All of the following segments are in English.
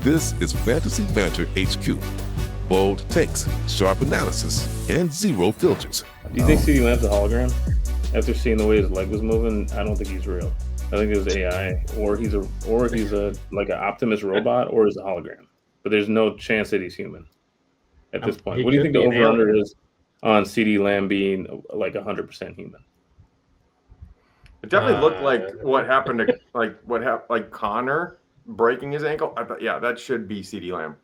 This is Fantasy Banter HQ. Bold takes, sharp analysis, and zero filters. Do you think CeeDee Lamb's a hologram? After seeing the way his leg was moving, I don't think he's real. I think it was AI, or he's a like an Optimus robot, or he's a hologram. But there's no chance that he's human at this point. What do you think the over/under is on CeeDee Lamb being like 100% human? It definitely looked like what happened to like Connor breaking his ankle. I thought, yeah, that should be CeeDee Lamb.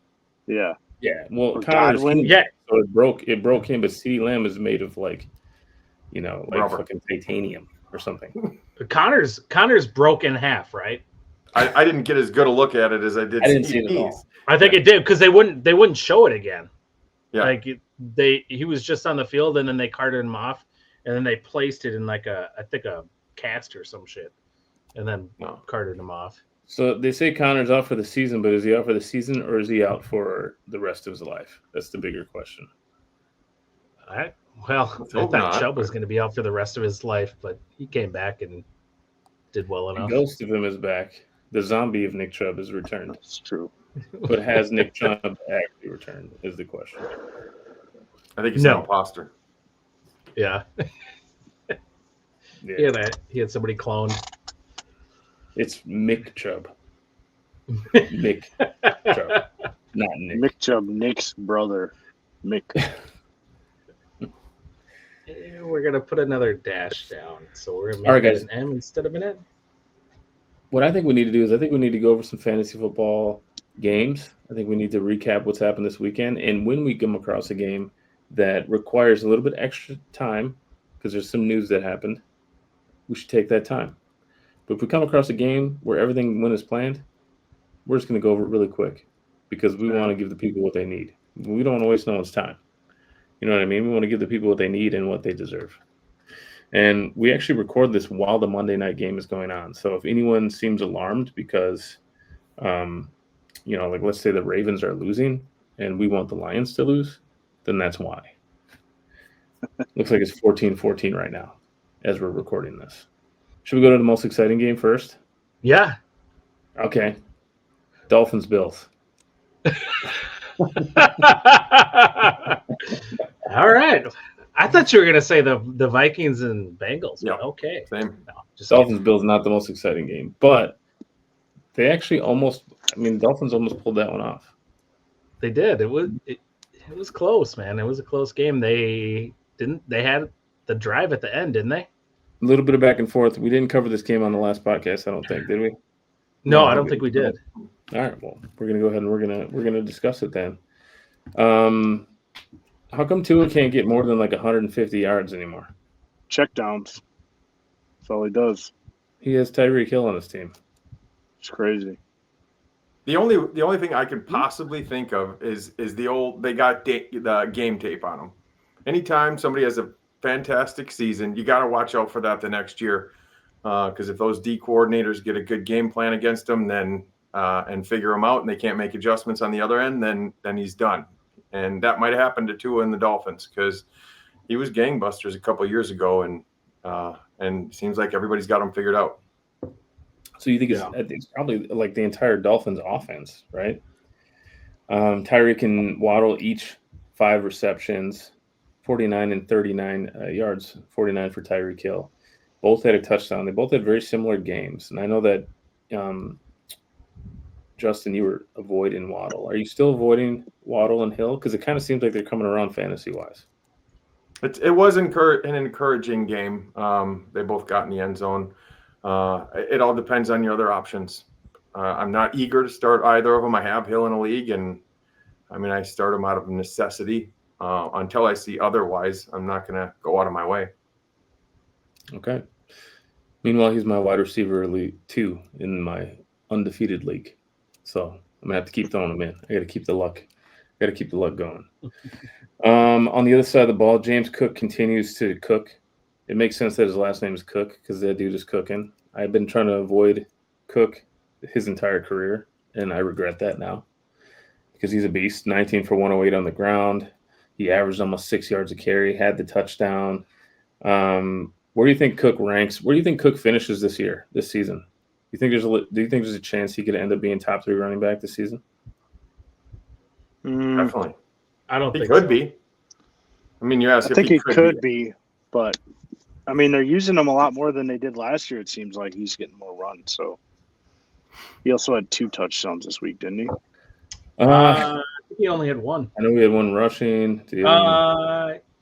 Yeah. Yeah. Well, Connor's human, so it broke him, but CeeDee Lamb is made of like rubber. Fucking titanium or something. Connor's broke in half, right? I didn't get as good a look at it as I did. I didn't see it at all. I think it did because they wouldn't show it again. Yeah. Like he was just on the field and then they carted him off and then they placed it in like a cast or some shit and then carted him off. So they say Connor's out for the season, but is he out for the season or is he out for the rest of his life? That's the bigger question. I thought Chubb was going to be out for the rest of his life, but he came back and did well enough. The ghost of him is back. The zombie of Nick Chubb has returned. It's true. But has Nick Chubb actually returned is the question. I think he's an imposter. Yeah. Yeah. He had somebody cloned. It's Mick Chubb. Mick Chubb, not Nick. Mick Chubb, Nick's brother. Mick. We're going to put another dash down. So we're going to make it an M instead of an N. What I think we need to do is go over some fantasy football games. I think we need to recap what's happened this weekend. And when we come across a game that requires a little bit extra time, because there's some news that happened, we should take that time. But if we come across a game where everything went as planned, we're just going to go over it really quick because we want to give the people what they need. We don't want to waste no one's time. You know what I mean? We want to give the people what they need and what they deserve. And we actually record this while the Monday night game is going on. So if anyone seems alarmed because, let's say the Ravens are losing and we want the Lions to lose, then that's why. Looks like it's 14-14 right now as we're recording this. Should we go to the most exciting game first? Yeah. Okay. Dolphins-Bills. All right. I thought you were going to say the Vikings and Bengals. Yeah. Okay. Same. No, Dolphins-Bills not the most exciting game, but they actually Dolphins almost pulled that one off. They did. It was close, man. It was a close game. They had the drive at the end, didn't they? A little bit of back and forth. We didn't cover this game on the last podcast, I don't think, did we? No, I don't think we did. All right, well, we're gonna go ahead and we're gonna discuss it then. How come Tua can't get more than like 150 yards anymore? Checkdowns. That's all he does. He has Tyreek Hill on his team. It's crazy. The only thing I could possibly think of is they got the game tape on him. Anytime somebody has a fantastic season, you got to watch out for that the next year, because if those D coordinators get a good game plan against them, then and figure them out, and they can't make adjustments on the other end, then he's done. And that might happen to Tua and the Dolphins because he was gangbusters a couple of years ago, and it seems like everybody's got him figured out. So you think it's probably like the entire Dolphins offense, right? Tyreek and Waddle each 5 receptions, 49 and 39 yards, 49 for Tyreek Hill. Both had a touchdown. They both had very similar games. And I know that, Justin, you were avoiding Waddle. Are you still avoiding Waddle and Hill? Because it kind of seems like they're coming around fantasy-wise. It was an encouraging game. They both got in the end zone. It all depends on your other options. I'm not eager to start either of them. I have Hill in a league, and I start them out of necessity. Until I see otherwise, I'm not going to go out of my way. Okay. Meanwhile, he's my wide receiver elite 2 in my undefeated league. So I'm going to have to keep throwing him in. I got to keep the luck. Going. On the other side of the ball, James Cook continues to cook. It makes sense that his last name is Cook because that dude is cooking. I've been trying to avoid Cook his entire career, and I regret that now because he's a beast. 19 for 108 on the ground. He averaged almost 6 yards a carry, had the touchdown. Where do you think Cook ranks? Where do you think Cook finishes this season? Do you think there's a chance he could end up being top 3 running back this season? Definitely. I don't He think could so. be. I mean, you ask I if think he he could could be. be, but I mean, they're using him a lot more than they did last year. It seems like he's getting more run. So he also had 2 touchdowns this week, didn't he? I think he only had one. I know we had one rushing.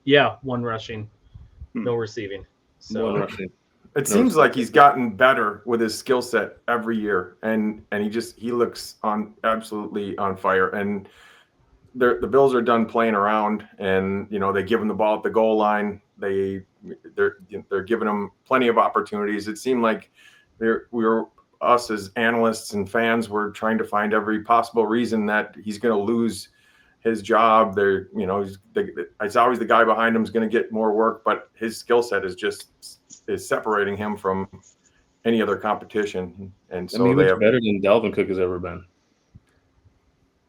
Yeah, one rushing, Hmm. no receiving. So One rushing. It No, seems like he's gotten better with his skill set every year, and he looks absolutely on fire. And the Bills are done playing around, and they give him the ball at the goal line. They're giving him plenty of opportunities. It seemed like us as analysts and fans were trying to find every possible reason that he's going to lose his job. It's always the guy behind him is going to get more work, but his skill set is separating him from any other competition. And so he looks better than Dalvin Cook has ever been.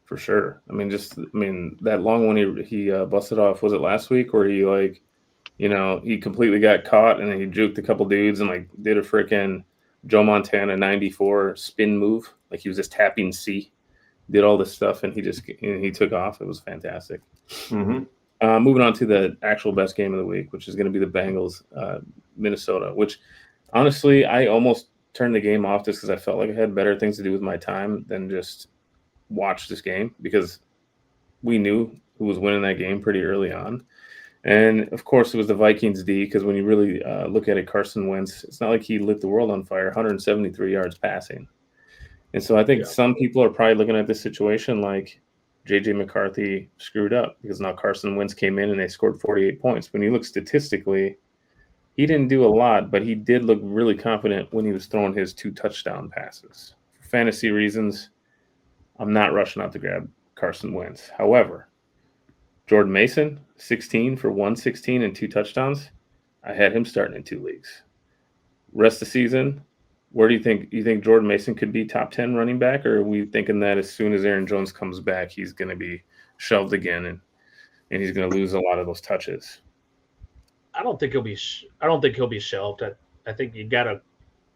For sure. That long one he busted off, was it last week where he completely got caught and then he juked a couple dudes and did a freaking Joe Montana 94 spin move. Like he was just tapping C, did all this stuff and he took off. It was fantastic. Mm-hmm. Moving on to the actual best game of the week, which is going to be the Bengals, Minnesota, which honestly, I almost turned the game off just because I felt like I had better things to do with my time than just watch this game, because we knew who was winning that game pretty early on. And of course, it was the Vikings D, because when you really look at it, Carson Wentz, it's not like he lit the world on fire, 173 yards passing. And so I think some people are probably looking at this situation like J.J. McCarthy screwed up because now Carson Wentz came in and they scored 48 points. When you look statistically, he didn't do a lot, but he did look really confident when he was throwing his 2 touchdown passes. For fantasy reasons, I'm not rushing out to grab Carson Wentz. However, Jordan Mason, 16 for 116 and 2 touchdowns. I had him starting in 2 leagues. Rest of the season, where do you think Jordan Mason could be top 10 running back, or are we thinking that as soon as Aaron Jones comes back, he's going to be shelved again and he's going to lose a lot of those touches? I don't think he'll be shelved. I think you got to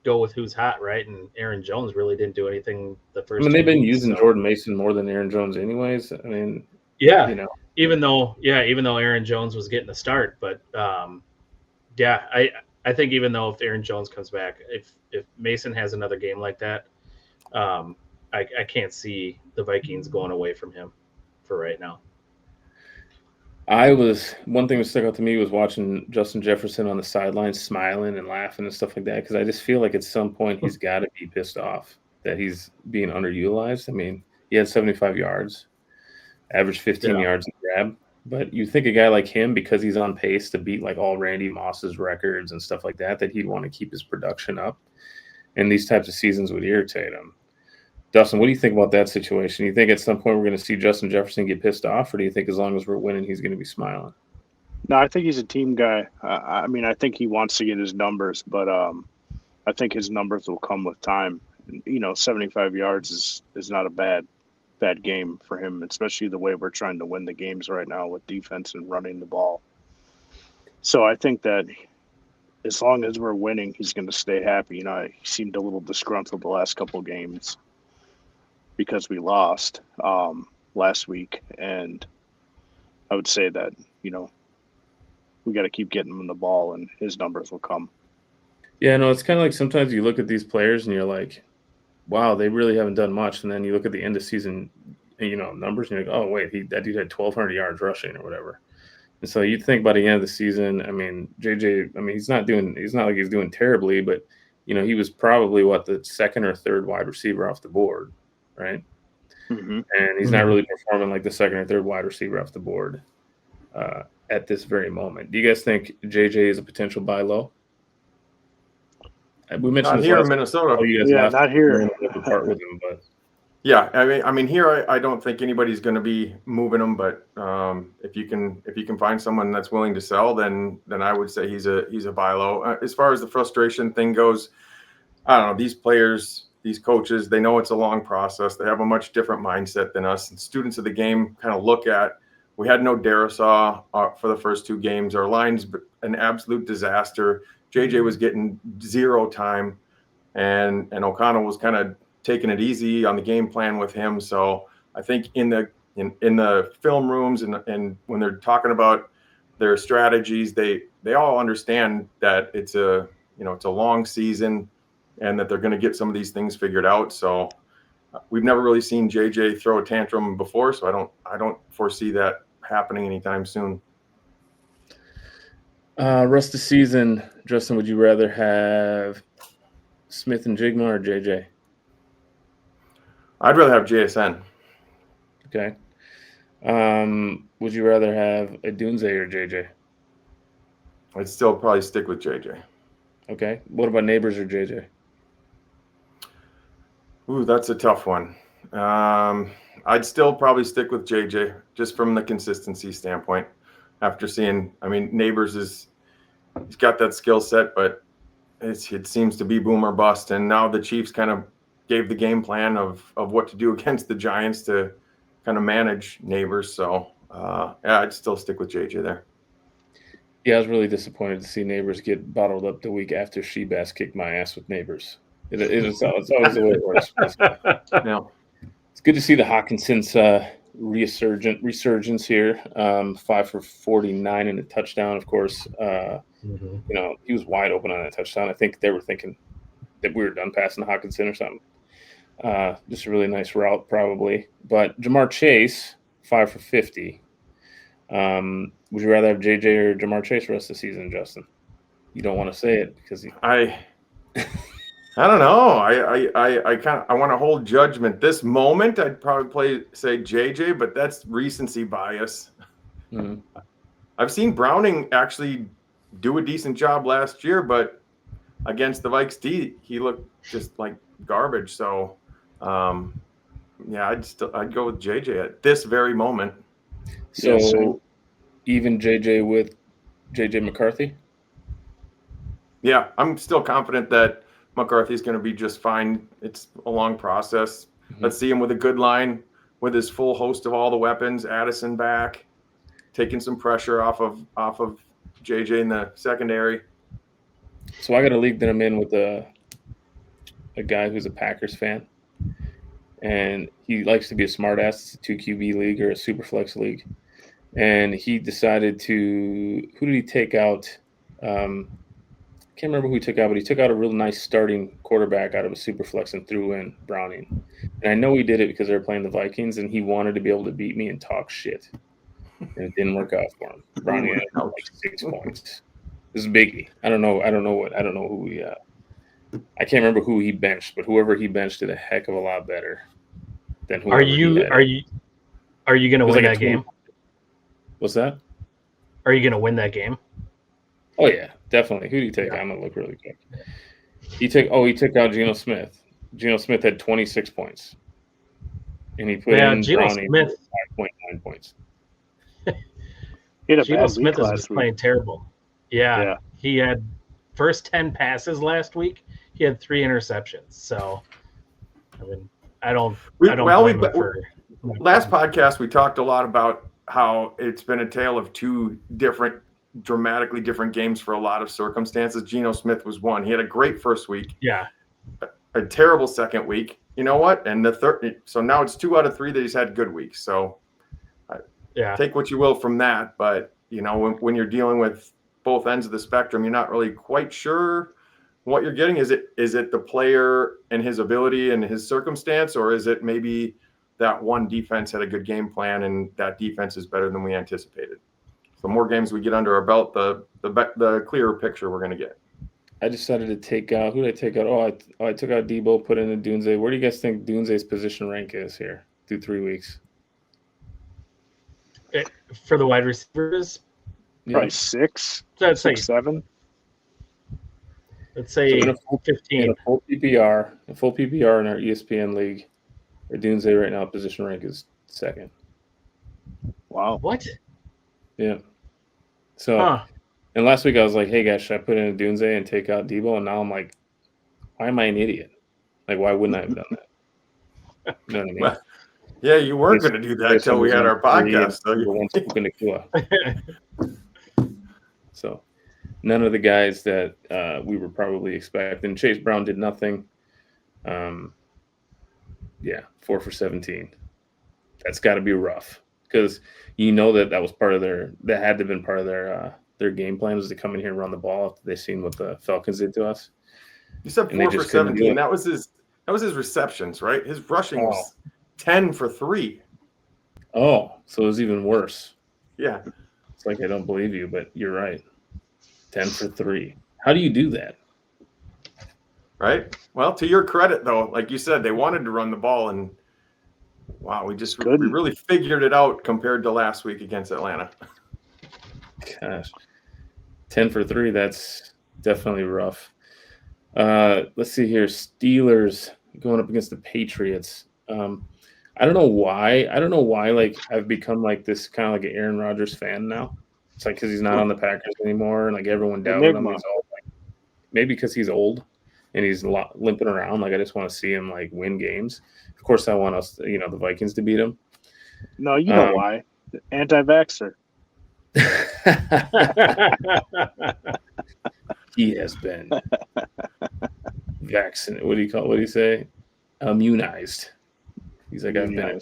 go with who's hot, right? And Aaron Jones really didn't do anything the first. They've been weeks, using Jordan Mason more than Aaron Jones, anyways. Even though Aaron Jones was getting the start, but I think even though if Aaron Jones comes back, if Mason has another game like that, I can't see the Vikings going away from him for right now. One thing that stuck out to me was watching Justin Jefferson on the sidelines smiling and laughing and stuff like that, because I just feel like at some point he's got to be pissed off that he's being underutilized. He had 75 yards, averaged 15 yards a grab, but you think a guy like him, because he's on pace to beat all Randy Moss's records and stuff like that he'd want to keep his production up, and these types of seasons would irritate him. Dustin, what do you think about that situation? Do you think at some point we're going to see Justin Jefferson get pissed off, or do you think as long as we're winning, he's going to be smiling? No, I think he's a team guy. I think he wants to get his numbers, but I think his numbers will come with time. 75 yards is not a bad game for him, especially the way we're trying to win the games right now with defense and running the ball. So I think that as long as we're winning, he's going to stay happy. He seemed a little disgruntled the last couple of games because we lost last week, and I would say that we got to keep getting him the ball, and his numbers will come. Yeah, no, it's kind of like sometimes you look at these players and you're like, wow, they really haven't done much, and then you look at the end of season, numbers, and you're like, oh wait, that dude had 1,200 yards rushing or whatever. And so you think by the end of the season, JJ, he's not like he's doing terribly, but he was probably the second or third wide receiver off the board, right? Mm-hmm. And he's not really performing like the second or third wide receiver off the board at this very moment. Do you guys think JJ is a potential buy low? We mentioned not here in Minnesota. Not here. Part with him, but yeah, here I don't think anybody's going to be moving him. But if you can find someone that's willing to sell, then I would say he's a buy low. As far as the frustration thing goes, I don't know. These players, these coaches, they know it's a long process. They have a much different mindset than us. And students of the game kind of look at. We had no Darisaw for the first 2 games. Our line's an absolute disaster. JJ was getting 0 time, and O'Connell was kind of taking it easy on the game plan with him. So I think in the in the film rooms and when they're talking about their strategies, they all understand that it's a long season and that they're going to get some of these things figured out. So we've never really seen JJ throw a tantrum before, so I don't foresee that happening anytime soon. Rest of the season, Justin, would you rather have Smith and Jigma or JJ? I'd rather have JSN. Okay. Would you rather have a Dunze or JJ? I'd still probably stick with JJ. Okay. What about Neighbors or JJ? Ooh, that's a tough one. I'd still probably stick with JJ just from the consistency standpoint. After seeing, Neighbors he's got that skill set, but it seems to be boom or bust. And now the Chiefs kind of gave the game plan of what to do against the Giants to kind of manage Neighbors. So I'd still stick with JJ there. Yeah, I was really disappointed to see Neighbors get bottled up the week after Shebass kicked my ass with Neighbors. It's always the way it works. Now, it's good to see the Hawkinson's resurgence here. 5 for 49 and a touchdown. Of course, he was wide open on that touchdown. I think they were thinking that we were done passing to Hawkinson or something. Just a really nice route, probably. But Jamar Chase, 5 for 50. Would you rather have JJ or Jamar Chase the rest of the season, Justin? You don't want to say it because I don't know. I want to hold judgment. This moment, I'd probably say JJ, but that's recency bias. Mm-hmm. I've seen Browning actually do a decent job last year, but against the Vikes D, he looked just like garbage. So, I'd go with JJ at this very moment. So, even JJ with JJ McCarthy? Yeah, I'm still confident that McCarthy's going to be just fine. It's a long process. Mm-hmm. Let's see him with a good line with his full host of all the weapons. Addison back, taking some pressure off of JJ in the secondary. So I got a league that I'm in with a guy who's a Packers fan, and he likes to be a smartass. It's a 2 QB league or a super flex league, and he decided to. Who did he take out? Can't remember who he took out, but he took out a real nice starting quarterback out of a super flex and threw in Browning. And I know he did it because they were playing the Vikings, and he wanted to be able to beat me and talk shit. And it didn't work out for him. Browning had like 6 points. This is Biggie. I don't know who he. I can't remember who he benched, but whoever he benched did a heck of a lot better than whoever. Are you going to win that game? What's that? Are you going to win that game? Oh yeah, definitely. Who did he take? I'm gonna look really quick. He took out Geno Smith. Geno Smith had 26 points, and he put in Geno Browning Smith 5.9 points. Geno Smith is playing terrible. Yeah, he had first 10 passes last week. He had 3 interceptions. So, I don't blame him for. Last podcast we talked a lot about how it's been a tale of 2 dramatically different games for a lot of circumstances. Geno Smith was one. He had a great first week. Yeah. A terrible second week. You know what? And the third. So now it's 2 out of 3 that he's had good weeks. So take what you will from that. But, when you're dealing with both ends of the spectrum, you're not really quite sure what you're getting. Is it the player and his ability and his circumstance, or is it maybe that one defense had a good game plan and that defense is better than we anticipated? The more games we get under our belt, the clearer picture we're going to get. I decided to take out. Who did I take out? I took out Debo, put in a Dunze. Where do you guys think Dunze's position rank is here through 3 weeks? For the wide receivers? Probably 6. So I'd say 7. Let's say 15. In a full PPR in our ESPN league, our Dunze right now position rank is 2nd. Wow. What? Yeah. So, and last week I was like, hey guys, should I put in a Dunze and take out Debo? And now I'm like, why am I an idiot? Like, why wouldn't I have done that? You know what I mean? Well, yeah, you weren't going to do that until we had our podcast. So none of the guys that we were probably expecting. Chase Brown did nothing. 4 for 17. that's got to be rough because that was part of that had to have been part of their game plan was to come in here and run the ball after they seen what the Falcons did to us. You said 4 for 17. That was his receptions, right? His rushing was 10 for 3. Oh, so it was even worse. Yeah. It's like I don't believe you, but you're right. 10 for 3. How do you do that? Right. Well, to your credit, though, like you said, they wanted to run the ball, and wow, we really figured it out compared to last week against Atlanta. Gosh, 10 for 3. That's definitely rough. Let's see here. Steelers going up against the Patriots. I don't know why. Like I've become like this kind of like an Aaron Rodgers fan now. It's like because he's not on the Packers anymore, and like everyone doubted him. He's all, like, maybe because he's old and he's limping around. Like I just want to see him like win games. Of course, I want us, the Vikings to beat him. No, you know why? Anti-vaxxer. He has been vaccinated. What do you say? Immunized. He's like, I've been.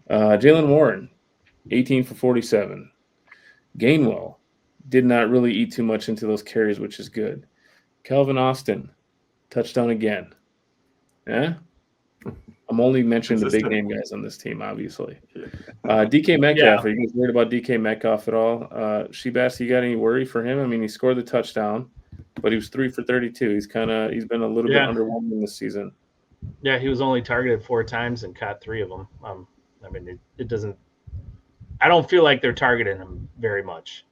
Jalen Warren, 18 for 47. Gainwell did not really eat too much into those carries, which is good. Calvin Austin, touchdown again. Yeah? I'm only mentioning the big name guys on this team, obviously. DK Metcalf, Are you guys worried about DK Metcalf at all? Shebass, you got any worry for him? I mean, he scored the touchdown, but he was 3 for 32. He's been a little bit underwhelming this season. Yeah, he was only targeted 4 times and caught 3 of them. I mean, it doesn't. I don't feel like they're targeting him very much.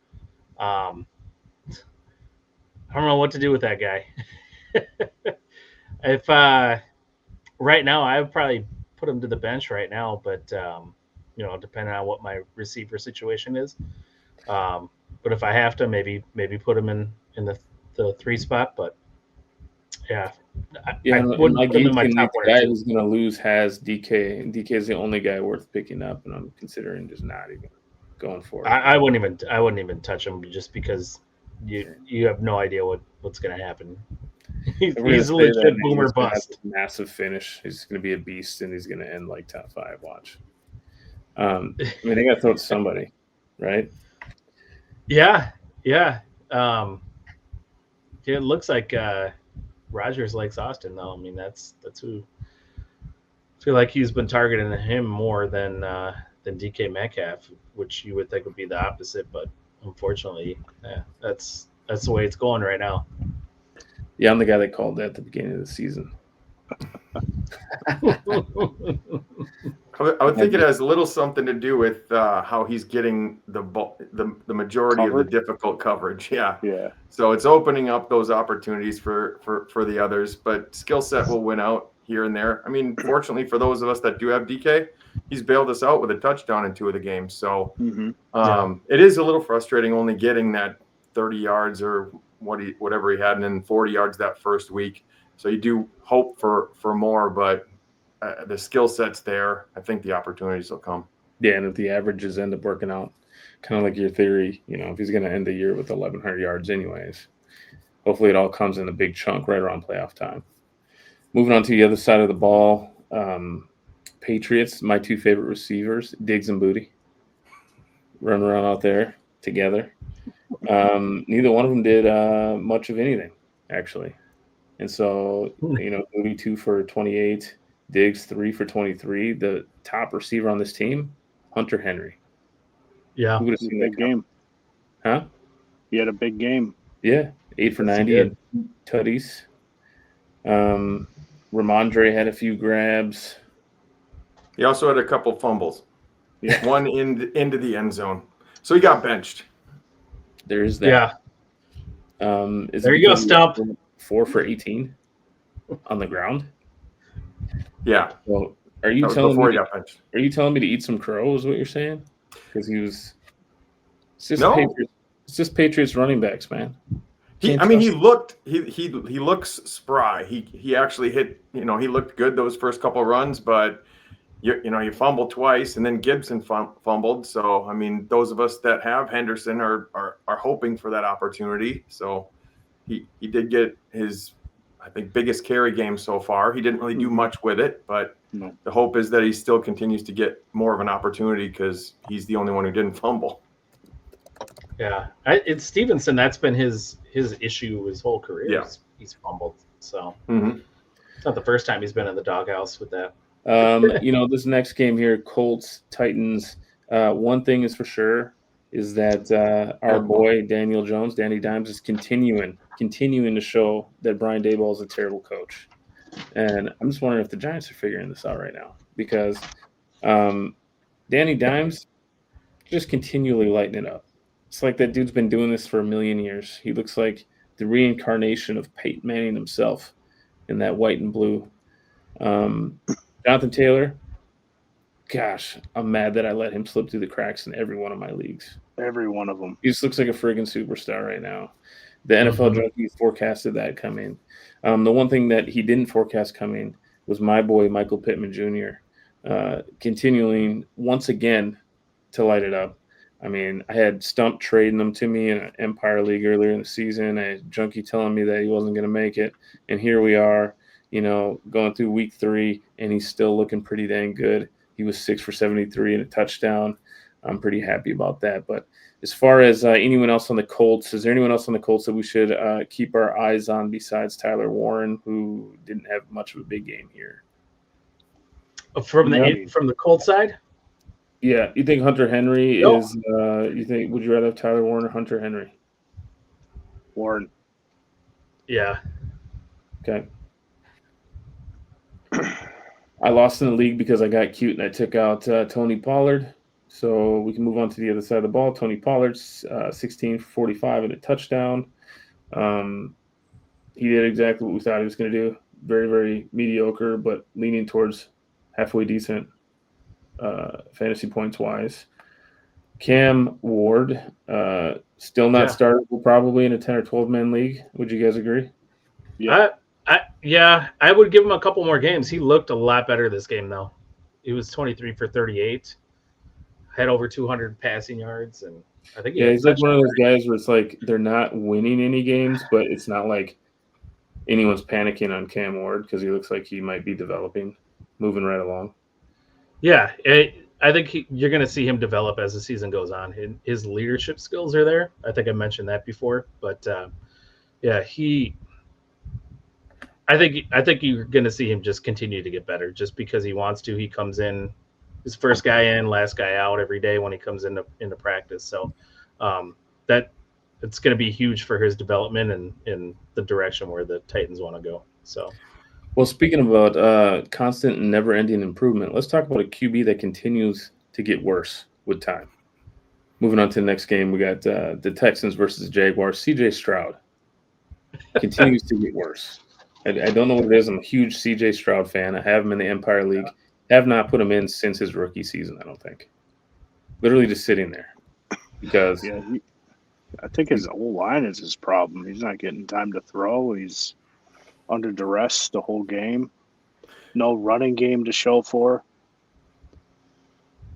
I don't know what to do with that guy. If right now, I would probably put him to the bench right now, but depending on what my receiver situation is. But if I have to, maybe put him in the 3 spot. But I wouldn't put him in my top 1 The guy who's going to lose has DK. And DK is the only guy worth picking up, and I'm considering just not even going for it. I wouldn't even touch him just because you have no idea what's going to happen. He's a legit boomer bust. Massive finish. He's going to be a beast, and he's going to end like top 5. Watch. I mean, they got to throw it to somebody, right? Yeah. It looks like Rodgers likes Austin, though. I mean, that's who. I feel like he's been targeting him more than DK Metcalf, which you would think would be the opposite, but unfortunately, that's the way it's going right now. Yeah, I'm the guy that called that at the beginning of the season. I would think it has a little something to do with how he's getting the majority of the difficult coverage. Yeah. So it's opening up those opportunities for the others, but skill set will win out here and there. I mean, fortunately for those of us that do have DK, he's bailed us out with a touchdown in 2 of the games. So it is a little frustrating only getting that 30 yards or whatever he had, and then 40 yards that first week. So you do hope for more, but the skill set's there. I think the opportunities will come. Yeah, and if the averages end up working out, kind of like your theory, if he's going to end the year with 1,100 yards anyways, hopefully it all comes in a big chunk right around playoff time. Moving on to the other side of the ball, Patriots, my 2 favorite receivers, Diggs and Booty, running around out there together. Neither one of them did much of anything, actually. And so, Booty 2 for 28, Diggs 3 for 23. The top receiver on this team, Hunter Henry. Yeah, who would have seen that game? Huh? He had a big game. Yeah, 8 for 90 and tutties. Ramondre had a few grabs. He also had a couple fumbles. Yeah. One into the end zone. So he got benched. There is that. Yeah. There you go, Stump. 4 for 18 on the ground. Yeah. Well, are you telling me to eat some crow? Is what you're saying? Because he was. It's just Patriots running backs, man. He looks spry. He actually hit. He looked good those first couple of runs, but you fumbled twice, and then Gibson fumbled. So I mean, those of us that have Henderson are hoping for that opportunity. So he did get his. I think, biggest carry game so far. He didn't really do much with it, but No. the hope is that he still continues to get more of an opportunity because he's the only one who didn't fumble. Yeah, it's Stevenson. That's been his issue his whole career. Yeah. He's fumbled. So Mm-hmm. it's not the first time he's been in the doghouse with that. This next game here, Colts, Titans. One thing is for sure is that our boy Daniel Jones, Danny Dimes, is continuing to show that Brian Daboll is a terrible coach. And I'm just wondering if the Giants are figuring this out right now because Danny Dimes just continually lighting it up. It's like that dude's been doing this for a million years. He looks like the reincarnation of Peyton Manning himself in that white and blue. Jonathan Taylor, gosh, I'm mad that I let him slip through the cracks in every one of my leagues. Every one of them. He just looks like a friggin' superstar right now. The NFL Junkie forecasted that coming. The one thing that he didn't forecast coming was my boy Michael Pittman Jr. Continuing once again to light it up. I mean, I had Stump trading them to me in an Empire League earlier in the season. I had Junkie telling me that he wasn't going to make it. And here we are, going through week 3, and he's still looking pretty dang good. He was 6 for 73 and a touchdown. I'm pretty happy about that. But as far as anyone else on the Colts, is there anyone else on the Colts that we should keep our eyes on besides Tyler Warren, who didn't have much of a big game here? From the Colts side? Yeah, you think Hunter Henry No. is? Would you rather have Tyler Warren or Hunter Henry? Warren. Yeah. Okay. I lost in the league because I got cute and I took out Tony Pollard. So we can move on to the other side of the ball. Tony Pollard's 16 for 45 and a touchdown. He did exactly what we thought he was going to do. Very, very mediocre, but leaning towards halfway decent fantasy points wise. Cam Ward, still not startable probably in a 10 or 12 man league. Would you guys agree? Yeah. I would give him a couple more games. He looked a lot better this game though. He was 23 for 38, had over 200 passing yards, and I think he's like one of those guys where it's like they're not winning any games, but it's not like anyone's panicking on Cam Ward because he looks like he might be developing, moving right along. Yeah, I think you're going to see him develop as the season goes on. His leadership skills are there. I think I mentioned that before, but I think you're going to see him just continue to get better, just because he wants to. He comes in, his first guy in, last guy out every day when he comes into practice. So that it's going to be huge for his development and in the direction where the Titans want to go. So. Well, speaking about constant and never-ending improvement, let's talk about a QB that continues to get worse with time. Moving on to the next game, we got the Texans versus the Jaguars. C.J. Stroud continues to get worse. I don't know what it is. I'm a huge C.J. Stroud fan. I have him in the Empire League. Have not put him in since his rookie season, I don't think. Literally just sitting there because I think his O-line is his problem. He's not getting time to throw. He's under duress the whole game. No running game to show for.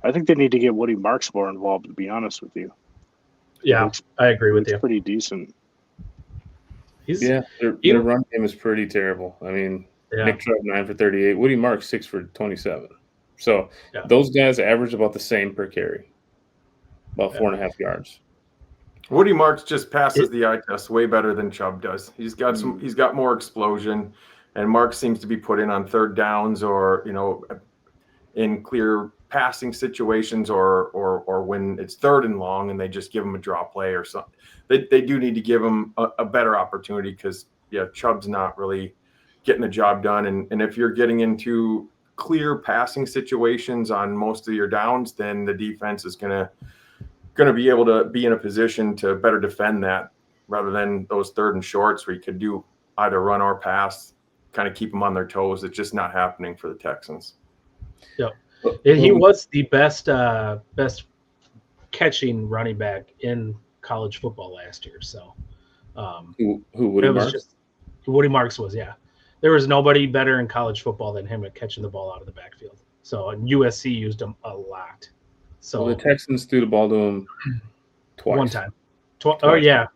I think they need to get Woody Marks more involved, to be honest with you. Yeah, I agree with you. Pretty decent. Their run game is pretty terrible. I mean, Nick Chubb 9 for 38. Woody Marks 6 for 27. So those guys average about the same per carry, about 4.5 yards. Woody Marks just passes the eye test way better than Chubb does. He's got He's got more explosion, and Marks seems to be put in on third downs or in clear passing situations or when it's third and long and they just give him a draw play or something. They do need to give him a better opportunity because Chubb's not really getting the job done. And if you're getting into clear passing situations on most of your downs, then the defense is going to be able to be in a position to better defend that rather than those third and shorts where you could do either run or pass, kind of keep them on their toes. It's just not happening for the Texans. Yep. He was the best catching running back in college football last year. So who Woody Marks? Woody Marks was, there was nobody better in college football than him at catching the ball out of the backfield. So USC used him a lot. So the Texans threw the ball to him twice. One time. Twice. Oh, yeah.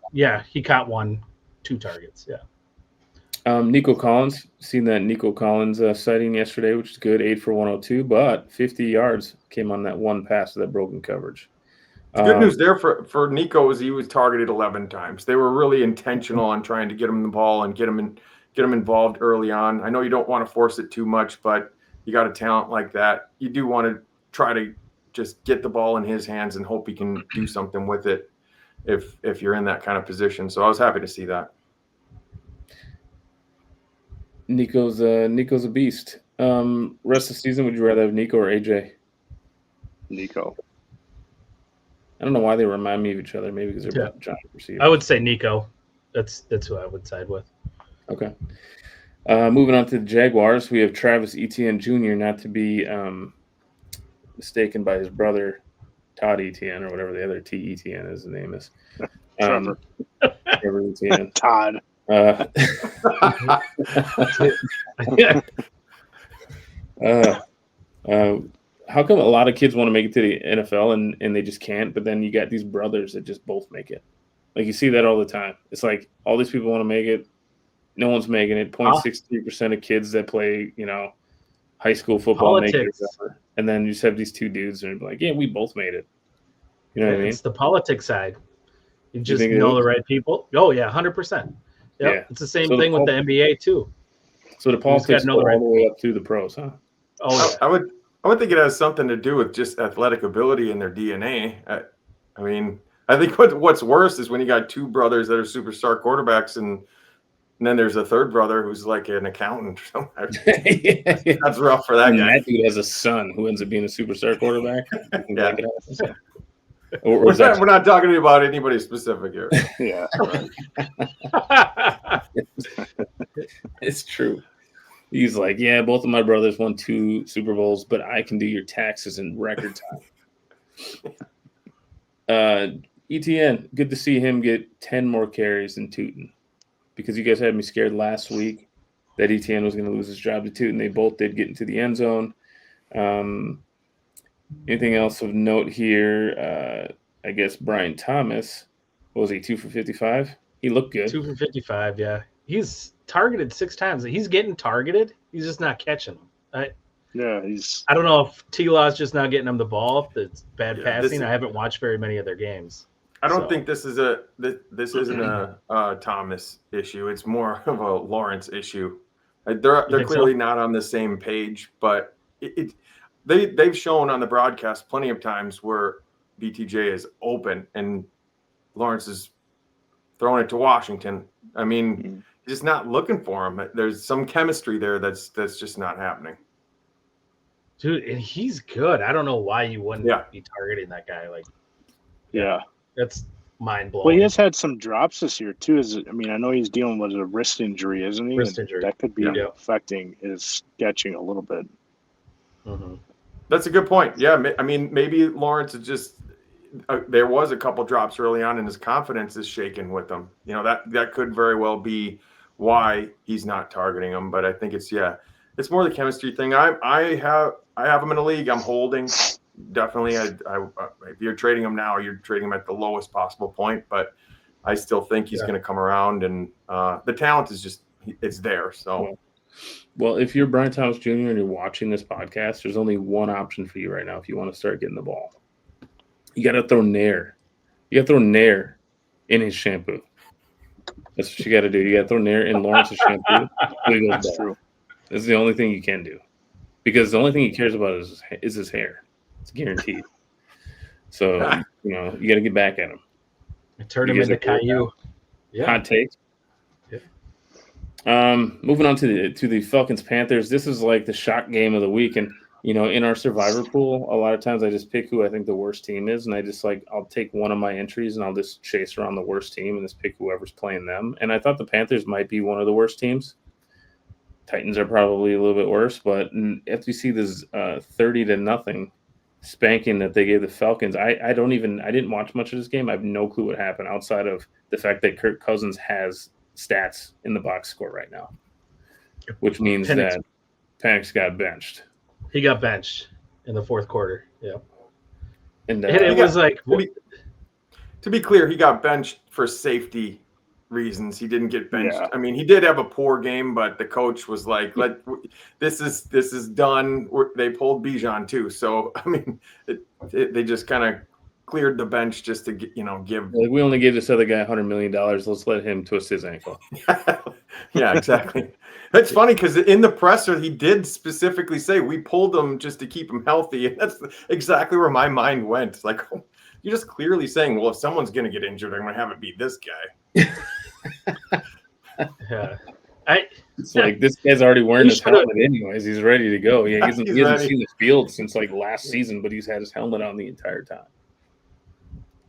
He caught 2 targets. Yeah. Nico Collins, seen that Nico Collins sighting yesterday, which is good, 8 for 102, but 50 yards came on that one pass of that broken coverage. The good news there for Nico is he was targeted 11 times. They were really intentional on trying to get him the ball and get him involved early on. I know you don't want to force it too much, but you got a talent like that. You do want to try to just get the ball in his hands and hope he can do something with it if you're in that kind of position. So I was happy to see that. Nico's a beast. Rest of the season, would you rather have Nico or AJ? Nico. I don't know why they remind me of each other. Maybe because they're both giant receivers. I would say Nico. That's who I would side with. Okay. Moving on to the Jaguars, we have Travis Etienne Jr., not to be mistaken by his brother Todd Etienne or whatever the other T Etienne is. His name is Trevor. Trevor Etienne. Todd. How come a lot of kids want to make it to the NFL and they just can't, but then you got these brothers that just both make it? Like, you see that all the time. It's like all these people want to make it. No one's making it. 0.63% of kids that play, high school football make it. And then you just have these two dudes and they're like, yeah, we both made it. You know what I mean? It's the politics side. You just know the right people. Oh, yeah, 100%. Yep. Yeah. It's the same thing with the NBA, too. So the politics go all the way up to the pros, huh? Oh, yeah. I would think it has something to do with just athletic ability in their DNA. I mean, I think what's worse is when you got two brothers that are superstar quarterbacks and then there's a third brother who's like an accountant or something. That's rough for that guy. That dude has a son who ends up being a superstar quarterback. Yeah. We're not talking about anybody specific here. Yeah. It's true. He's like, yeah, both of my brothers won 2 Super Bowls, but I can do your taxes in record time. ETN, good to see him get 10 more carries than Tootin, because you guys had me scared last week that ETN was going to lose his job to Tootin. They both did get into the end zone. Anything else of note here? I guess Brian Thomas, what was he, 2 for 55? He looked good. 2 for 55, yeah. He's targeted 6 times. He's getting targeted. He's just not catching them. I don't know if T-Law's just not getting him the ball. If it's bad passing. I haven't watched very many of their games. I don't think this isn't a Thomas issue. It's more of a Lawrence issue. They're clearly not on the same page, but they've shown on the broadcast plenty of times where BTJ is open and Lawrence is throwing it to Washington. I mean, he's just not looking for him. There's some chemistry there that's just not happening. Dude, and he's good. I don't know why you wouldn't be targeting that guy. That's mind blowing. Well, he has had some drops this year too. I know he's dealing with a wrist injury, isn't he? Wrist injury. That could be affecting his catching a little bit. Mm-hmm. That's a good point. Yeah, I mean, maybe Lawrence is just there was a couple drops early on, and his confidence is shaken with them. That could very well be why he's not targeting him. But I think it's more the chemistry thing. I have him in a league. I'm holding. Definitely, if you're trading him now, you're trading him at the lowest possible point. But I still think he's going to come around, and the talent is it's there. So, well, if you're Brian Thomas Jr. and you're watching this podcast, there's only one option for you right now if you want to start getting the ball. You got to throw Nair. You got to throw Nair in his shampoo. That's what you got to do. You got to throw Nair in Lawrence's shampoo. That's true. This is the only thing you can do, because the only thing he cares about is his hair. It's guaranteed. So, you got to get back at him. Turn him into Caillou. Yeah. Hot take. Yeah. Moving on to the Falcons Panthers. This is like the shock game of the week, and in our survivor pool, a lot of times I just pick who I think the worst team is, and I just I'll take one of my entries and I'll just chase around the worst team and just pick whoever's playing them. And I thought the Panthers might be one of the worst teams. Titans are probably a little bit worse, but after you see this 30-0 spanking that they gave the Falcons, I didn't watch much of this game. I have no clue what happened outside of the fact that Kirk Cousins has stats in the box score right now, which means that Penix got benched. He got benched in the fourth quarter. Yeah. And to be clear, he got benched for safety reasons he didn't get benched. Yeah. I mean, he did have a poor game, but the coach was like, this is done. They pulled Bijan too. So, I mean, they just kind of cleared the bench just to give. Like, we only gave this other guy $100 million. Let's let him twist his ankle. Yeah, exactly. That's funny because in the presser, he did specifically say we pulled him just to keep him healthy. And that's exactly where my mind went. Like, you're just clearly saying, well, if someone's going to get injured, I'm going to have it be this guy. Yeah. It's like this guy's already wearing his helmet anyways. He's ready to go. Yeah, he hasn't seen the field since like last season, but he's had his helmet on the entire time.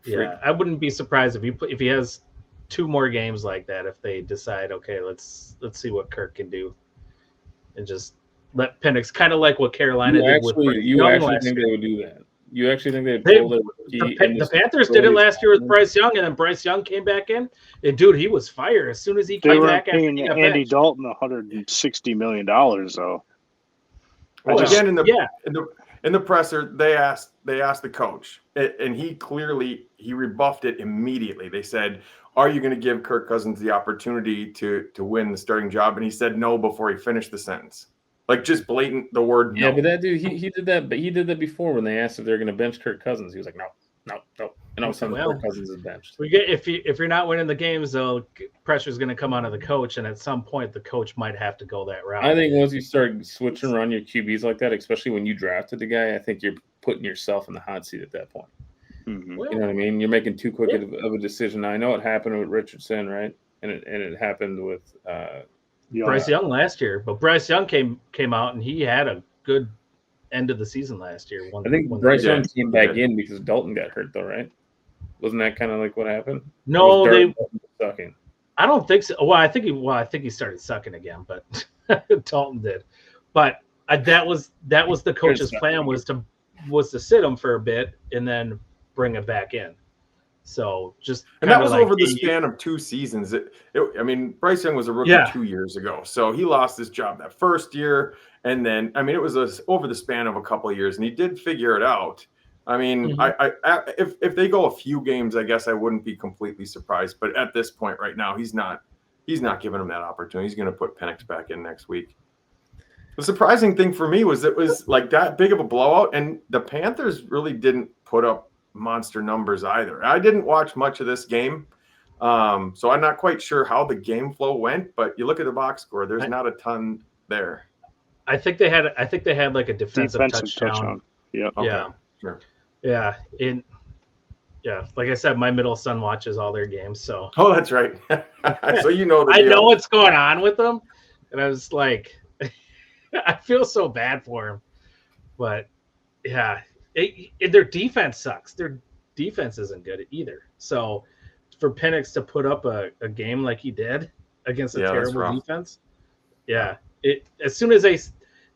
Yeah, I wouldn't be surprised if he has 2 more games like that. If they decide, okay, let's see what Kirk can do, and just let Penix, kind of like what Carolina did with Bryce You Young actually last think year. they would do that? You actually think they'd pull their The Panthers did it last year with Bryce Young, and then Bryce Young came back in, and dude, he was fire as soon as he came back. They were paying Andy Dalton $160 million, though. Again, in the presser, they asked the coach, and he rebuffed it immediately. They said, "Are you going to give Kirk Cousins the opportunity to win the starting job?" And he said no before he finished the sentence. Like, just blatant the word no. Yeah, but that dude, he did that. But he did that before when they asked if they're going to bench Kirk Cousins. He was like, no. And all of a sudden, Kirk Cousins is benched. If you're not winning the games, though, pressure is going to come onto the coach, and at some point, the coach might have to go that route. I think once you start switching around your QBs like that, especially when you drafted the guy, I think you're putting yourself in the hot seat at that point. Mm-hmm. You know what I mean? You're making too quick of a decision. Now, I know it happened with Richardson, right? And it happened with Bryce Young last year, but Bryce Young came out and he had a good end of the season last year. I think Bryce Young came back in because Dalton got hurt, though, right? Wasn't that kind of like what happened? No, they sucking. I don't think so. Well, I think he started sucking again, but Dalton did. But that was the coach's plan was to sit him for a bit and then bring him back in. So and that was over the span of 2 seasons. I mean, Bryce Young was a rookie 2 years ago, so he lost his job that first year, and then it was over the span of a couple of years, and he did figure it out. I mean, if they go a few games, I guess I wouldn't be completely surprised. But at this point, right now, he's not giving him that opportunity. He's going to put Penix back in next week. The surprising thing for me was it was like that big of a blowout, and the Panthers really didn't put up monster numbers either. I didn't watch much of this game, so I'm not quite sure how the game flow went, but you look at the box score, there's not a ton there. I think they had like a defensive touchdown. Yeah. Okay. Yeah. Sure. Yeah. Like I said, my middle son watches all their games, so that's right. So I know what's going on with them, and I was like, I feel so bad for him, but yeah. Their defense sucks. Their defense isn't good either. So for Penix to put up a game like he did against a terrible defense, as soon as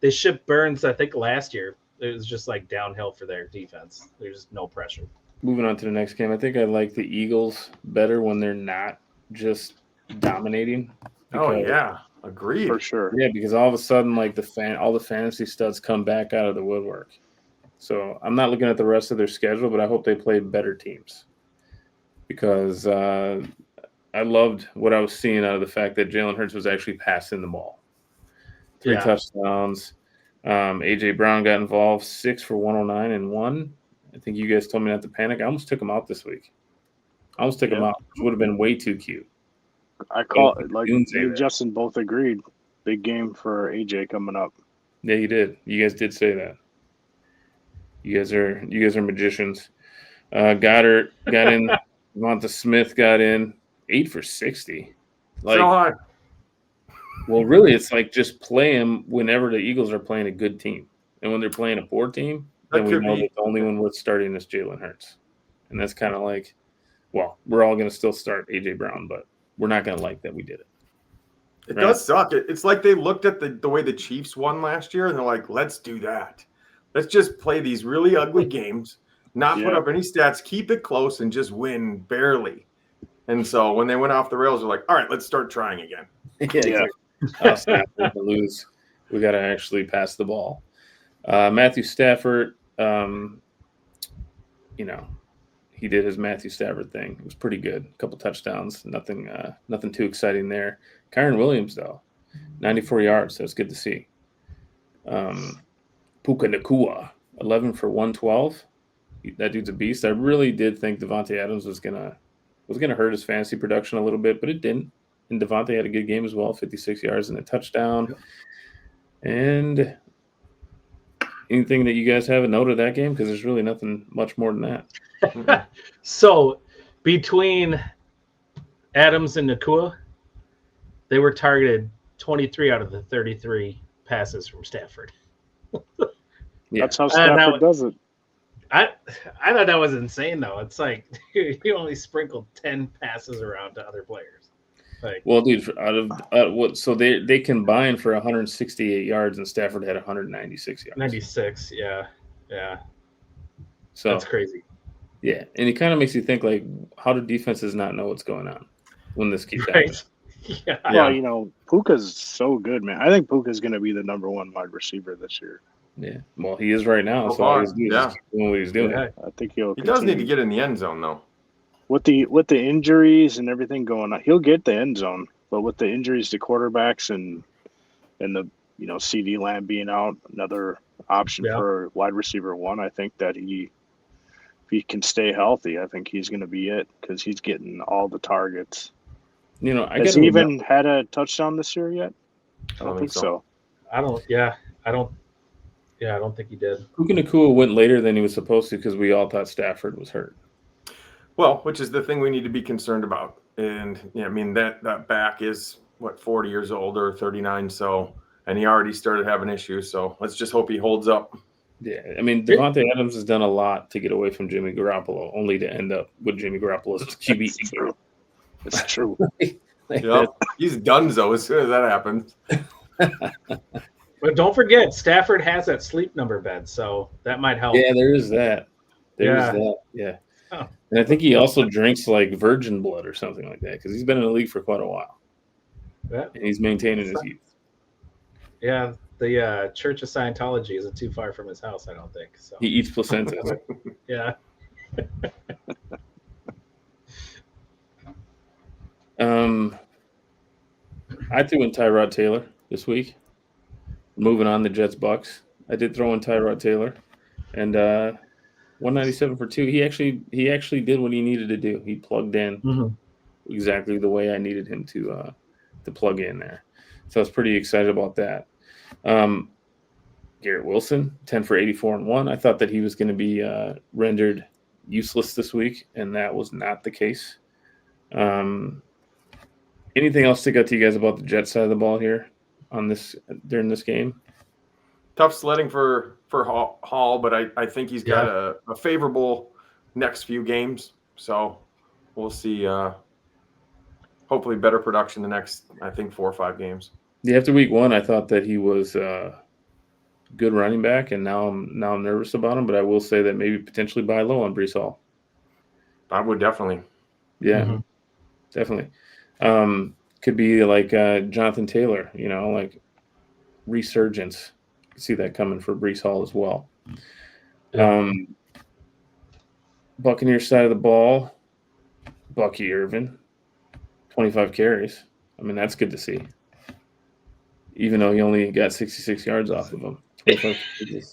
they shipped Burns, I think last year, it was just like downhill for their defense. There's no pressure. Moving on to the next game, I think I like the Eagles better when they're not just dominating. Agreed. For sure. Yeah, because all of a sudden, like all the fantasy studs come back out of the woodwork. So I'm not looking at the rest of their schedule, but I hope they play better teams because I loved what I was seeing out of the fact that Jalen Hurts was actually passing the ball. 3 touchdowns. A.J. Brown got involved, 6 for 109 and 1. I think you guys told me not to panic. I almost took him out this week. Him out, which would have been way too cute. I call it like you and Justin both agreed. Big game for A.J. coming up. Yeah, you did. You guys did say that. You guys are magicians. Goddard got in. Devonta Smith got in. 8 for 60. Like, so high. Well, really, it's like just play him whenever the Eagles are playing a good team, and when they're playing a poor team, then we know that the only one worth starting is Jalen Hurts, and that's kind of like, well, we're all going to still start A.J. Brown, but we're not going to like that we did it. It does suck. It's like they looked at the way the Chiefs won last year, and they're like, let's do that. Let's just play these really ugly games, not put up any stats, keep it close, and just win barely. And so when they went off the rails, they're like, all right, let's start trying again. Snap, to lose. We got to actually pass the ball. Matthew Stafford, he did his Matthew Stafford thing. It was pretty good. A couple touchdowns. Nothing too exciting there. Kyron Williams, though, 94 yards. That's good to see. Puka Nacua, 11 for 112. That dude's a beast. I really did think Devontae Adams was gonna hurt his fantasy production a little bit, but it didn't. And Devontae had a good game as well, 56 yards and a touchdown. Yep. And anything that you guys have a note of that game? Because there's really nothing much more than that. So between Adams and Nacua, they were targeted 23 out of the 33 passes from Stafford. Yeah. That's how Stafford does it. I thought that was insane, though. It's like you only sprinkled 10 passes around to other players. Like, well, dude, so they combined for 168 yards, and Stafford had 196 yards. 96, yeah. So that's crazy. Yeah, and it kind of makes you think, like, how do defenses not know what's going on when this keeps happening? Yeah. Well, Puka's so good, man. I think Puka's going to be the number one wide receiver this year. Yeah, well, he is right now. So all he's doing is doing what he's doing. Yeah. I think he does need to get in the end zone, though. With the injuries and everything going on, he'll get the end zone. But with the injuries to quarterbacks and the CD Lamb being out, another option for wide receiver one, I think that if he can stay healthy, I think he's going to be it because he's getting all the targets. Has he even had a touchdown this year yet? I don't think so. I don't think he did. Puka Nacua went later than he was supposed to because we all thought Stafford was hurt. Well, which is the thing we need to be concerned about. And that back is 40 years old or 39. So, and he already started having issues. So let's just hope he holds up. Yeah, Devontae Adams has done a lot to get away from Jimmy Garoppolo, only to end up with Jimmy Garoppolo's QB. It's true. He's donezo as soon as that happens. But don't forget, Stafford has that sleep number bed, so that might help. Yeah, there is that. Yeah. Oh. And I think he also drinks like virgin blood or something like that because he's been in the league for quite a while. Yeah. And he's maintaining his youth. Yeah, the Church of Scientology isn't too far from his house, I don't think. So he eats placenta. Yeah. I threw in Tyrod Taylor this week. Moving on, the Jets Bucks. I did throw in Tyrod Taylor, and 197 for 2. He actually did what he needed to do. He plugged in exactly the way I needed him to plug in there. So I was pretty excited about that. Garrett Wilson, 10 for 84 and 1. I thought that he was going to be rendered useless this week, and that was not the case. Anything else stick out to you guys about the Jets side of the ball here during this game? Tough sledding for Hall, but I think he's got a favorable next few games. So we'll see. Hopefully better production the next, I think, 4 or 5 games. Yeah, after week 1, I thought that he was good running back, and now I'm nervous about him. But I will say that maybe potentially buy low on Breece Hall. I would definitely. Yeah, definitely. Could be like Jonathan Taylor, like resurgence. See that coming for Breece Hall as well. Buccaneers side of the ball, Bucky Irvin, 25 carries. That's good to see. Even though he only got 66 yards off of him.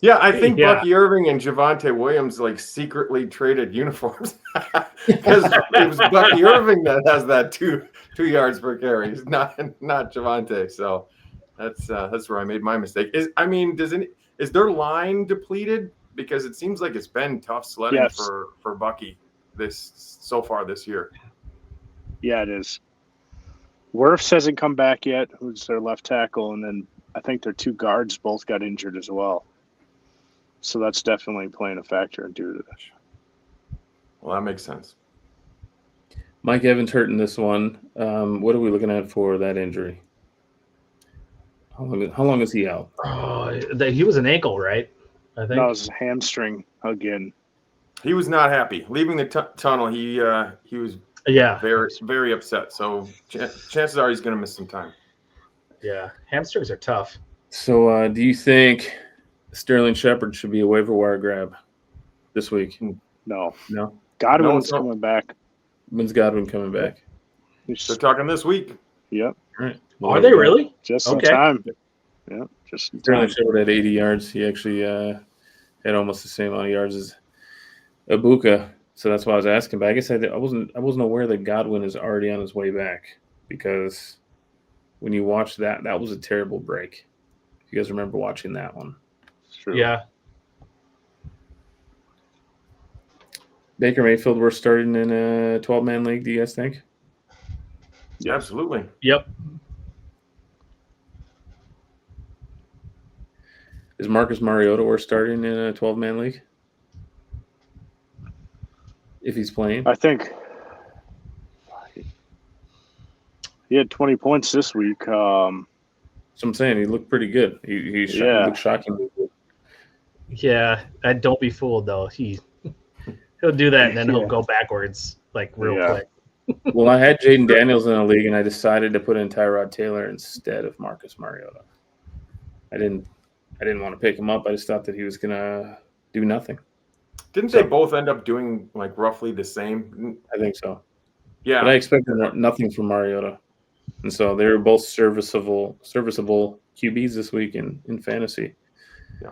Yeah, I think Bucky Irving and Javonte Williams secretly traded uniforms because it was Bucky Irving that has that two yards per carry, not Javonte. So that's where I made my mistake. Is their line depleted? Because it seems like it's been tough sledding for Bucky so far this year. Yeah, it is. Wirfs hasn't come back yet, who's their left tackle, and then I think their 2 guards both got injured as well. So that's definitely playing a factor into this. Well, that makes sense. Mike Evans hurt in this one. What are we looking at for that injury? How long is he out? Oh, he was an ankle, right? I think that was a hamstring again. He was not happy leaving the tunnel. He was very, very upset. So chances are he's going to miss some time. Yeah, hamstrings are tough. So do you think Sterling Shepard should be a waiver wire grab this week? No. Godwin's No. coming back. When's Godwin coming back? They're talking this week. Yep. All right. Are they really? Just in Okay. time. Yeah, just in Apparently time. showed at 80 yards. He actually had almost the same amount of yards as Ibuka. So that's why I was asking. But I guess I wasn't aware that Godwin is already on his way back, because when you watch that was a terrible break. If you guys remember watching that one. It's true. Yeah. Baker Mayfield, we're starting in a 12-man league, do you guys think? Yeah, absolutely. Yep. Is Marcus Mariota we're starting in a 12-man league? If he's playing? I think he had 20 points this week. So I'm saying he looked pretty good. He looked shockingly good. Yeah. And don't be fooled, though. He'll do that, and then he'll go backwards, like, real quick. Well, I had Jaden Daniels in the league, and I decided to put in Tyrod Taylor instead of Marcus Mariota. I didn't want to pick him up. I just thought that he was gonna do nothing. Didn't they both end up doing like roughly the same? I think so. Yeah. But I expected nothing from Mariota, and so they were both serviceable QBs this week in fantasy. Yeah.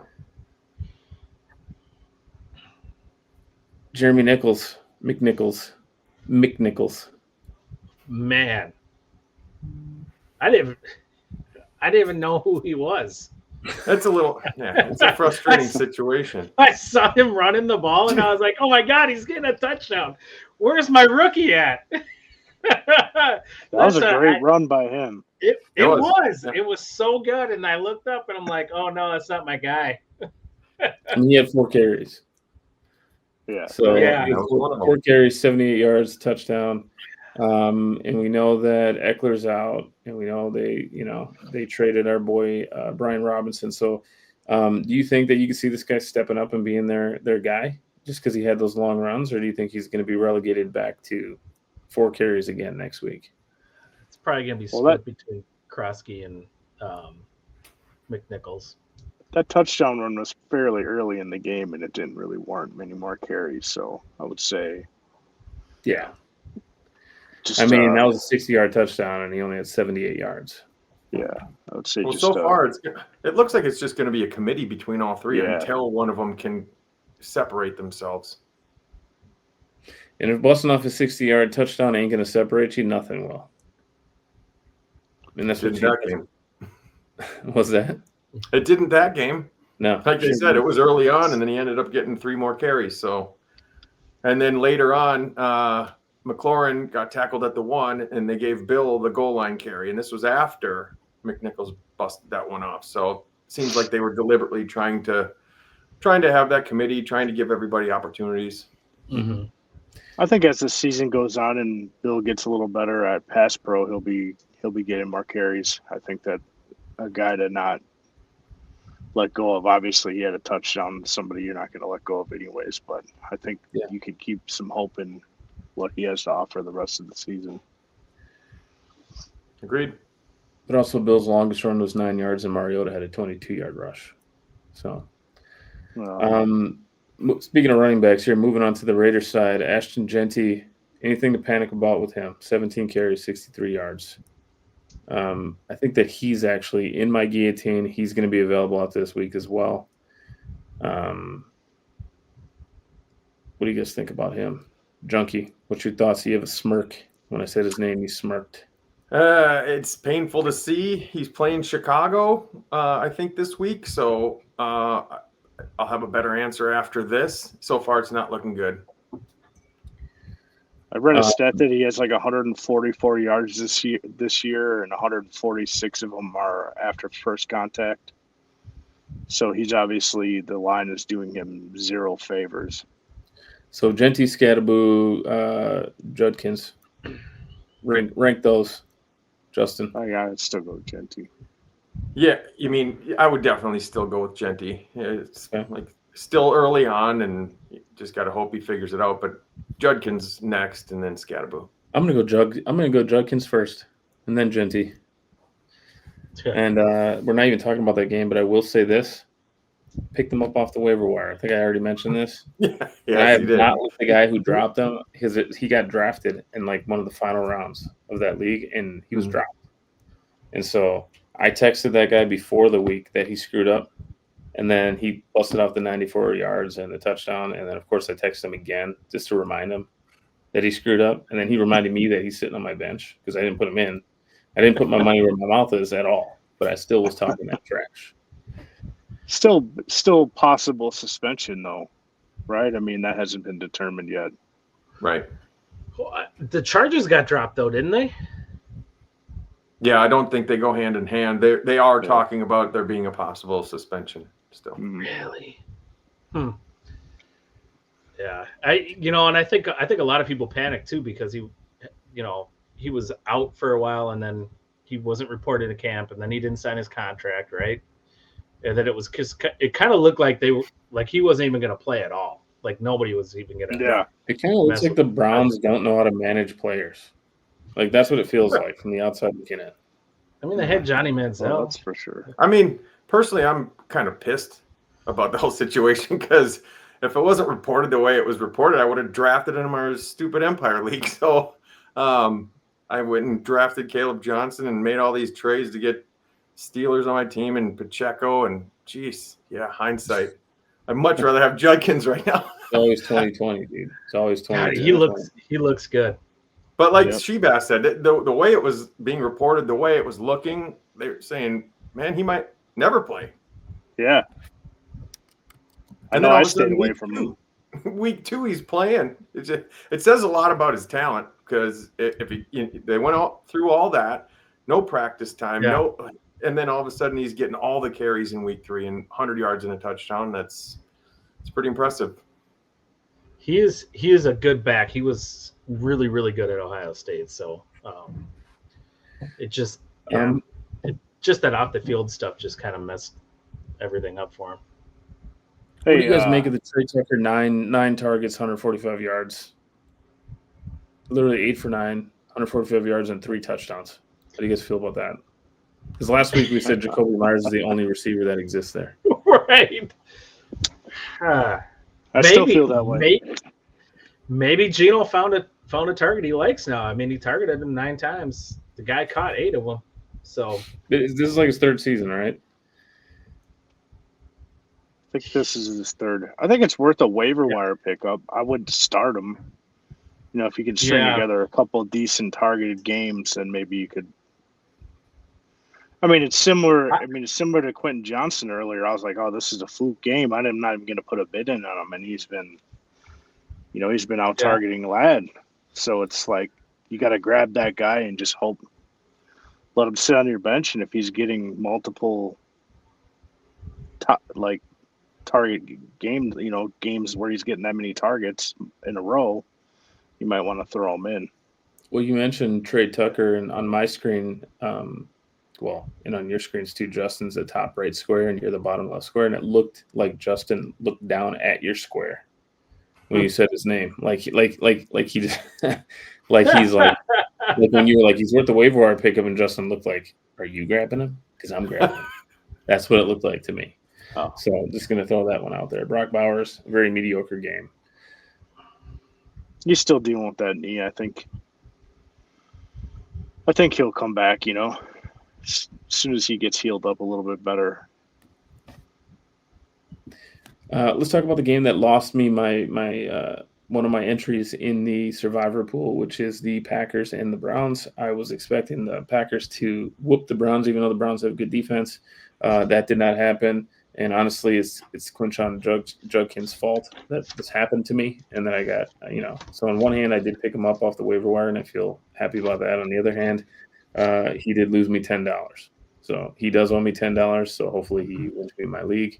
Jeremy McNichols. Man. I didn't even know who he was. That's it's a frustrating situation. I saw him running the ball, and I was like, oh, my God, he's getting a touchdown. Where's my rookie at? That was a great run by him. It was. Yeah. It was so good, and I looked up, and I'm like, oh, no, that's not my guy. And he had 4 carries. Yeah. So Yeah. 4 carries, 78 yards, touchdown. And we know that Eckler's out, and we know they traded our boy Brian Robinson. So do you think that you can see this guy stepping up and being their guy just because he had those long runs, or do you think he's going to be relegated back to 4 carries again next week? It's probably going to be split between Krosky and McNichols. That touchdown run was fairly early in the game, and it didn't really warrant many more carries. So I would say, yeah. That was a 60-yard touchdown, and he only had 78 yards. Yeah, I would say. Well, so far it looks like it's just going to be a committee between all three until one of them can separate themselves. And if busting off a 60-yard touchdown ain't going to separate you, nothing will. And that's what that game. Was that? It didn't that game. No. Like I said, it was early on, and then he ended up getting 3 more carries. So, and then later on, McLaurin got tackled at the 1, and they gave Bill the goal line carry. And this was after McNichols busted that one off. So it seems like they were deliberately trying to have that committee, trying to give everybody opportunities. Mm-hmm. I think as the season goes on and Bill gets a little better at pass pro, he'll be getting more carries. I think that a guy to not let go of. Obviously, he had a touchdown. Somebody you're not going to let go of anyways. But I think you could keep some hope in what he has to offer the rest of the season. Agreed. But also, Bill's longest run was 9 yards, and Mariota had a 22-yard rush. So, speaking of running backs here, moving on to the Raiders side, Ashton Genty, anything to panic about with him? 17 carries, 63 yards. I think that he's actually in my guillotine. He's going to be available out this week as well. What do you guys think about him? Junkie, what's your thoughts? You have a smirk. When I said his name, you smirked. It's painful to see. He's playing Chicago, I think, this week. So I'll have a better answer after this. So far, it's not looking good. I read a stat that he has like 144 yards this year, and 146 of them are after first contact. So he's obviously, the line is doing him 0 favors. So Genty, Scadaboo, Judkins, rank those, Justin. I'd still go with Genty. Yeah, I would definitely still go with Genty. It's like still early on, and you just got to hope he figures it out. But Judkins next, and then Scadaboo. I'm gonna go Judkins first, and then Genty. And we're not even talking about that game, but I will say this: picked him up off the waiver wire. I think I already mentioned this. Yeah, And I yes, have you did. not looked the guy who dropped him because he got drafted in like one of the final rounds of that league, and he was dropped. And so I texted that guy before the week that he screwed up, and then he busted off the 94 yards and the touchdown. And then, of course, I texted him again just to remind him that he screwed up. And then he reminded me that he's sitting on my bench because I didn't put him in. I didn't put my money where my mouth is at all, but I still was talking that trash. Still possible suspension though, right? I mean, that hasn't been determined yet. Right. The charges got dropped though, didn't they? Yeah, I don't think they go hand in hand. They are talking about there being a possible suspension still. Really? Yeah, and I think a lot of people panicked too because he was out for a while and then he wasn't reported to camp and then he didn't sign his contract, right? And then it kind of looked like he wasn't even going to play at all. Like nobody was even going to. Yeah, it kind of looks like the Browns don't know how to manage players. Like that's what it feels like from the outside looking in. I mean, they had Johnny Manziel. Well, that's for sure. I mean, personally, I'm kind of pissed about the whole situation because if it wasn't reported the way it was reported, I would have drafted him in our stupid Empire League. So I went and drafted Caleb Johnson and made all these trades to get Steelers on my team and Pacheco and geez, yeah, hindsight. I'd much rather have Judkins right now. It's always 2020, dude. It's always 2020. He looks good. But like Shebass said, the way it was being reported, the way it was looking, they were saying, man, he might never play. Yeah. I know I stayed away from him. Week 2, he's playing. It says a lot about his talent because they went through all that, no practice time, and then all of a sudden he's getting all the carries in week 3 and 100 yards and a touchdown. It's pretty impressive. He is a good back. He was really, really good at Ohio State. So it just that off the field stuff just kind of messed everything up for him. What do you guys make of the Trey Tucker 9 targets, 145 yards? Literally 8 for 9, 145 yards and 3 touchdowns. How do you guys feel about that? Because last week we said Jacoby Myers is the only receiver that exists there. Right. I still feel that way. Maybe Gino found a target he likes now. I mean, he targeted him 9 times. The guy caught 8 of them. So this is like his 3rd season, right? I think this is his 3rd. I think it's worth a waiver wire pickup. I would start him. You know, if you could string together a couple of decent targeted games, then maybe you could. I mean, it's similar. It's similar to Quentin Johnson earlier. I was like, "Oh, this is a fluke game. I'm not even going to put a bid in on him." And he's been out targeting Ladd. So it's like you got to grab that guy and just let him sit on your bench. And if he's getting multiple, target game, games where he's getting that many targets in a row, you might want to throw him in. Well, you mentioned Trey Tucker, and on my screen, and on your screens too, Justin's the top right square, and you're the bottom left square, and it looked like Justin looked down at your square when you said his name, like he just like he's like when you were like he's worth the waiver wire pickup, and Justin looked like, are you grabbing him? Because I'm grabbing him. That's what it looked like to me. Oh. So I'm just gonna throw that one out there. Brock Bowers, very mediocre game. He's still dealing with that knee. I think he'll come back. As soon as he gets healed up a little bit better. Let's talk about the game that lost me my one of my entries in the survivor pool, which is the Packers and the Browns. I was expecting the Packers to whoop the Browns, even though the Browns have good defense. That did not happen. And honestly, it's Quinshon Judkins' fault that this happened to me. And then I got, so on one hand, I did pick him up off the waiver wire, and I feel happy about that. On the other hand, he did lose me $10. So he does owe me $10. So hopefully he wins me my league,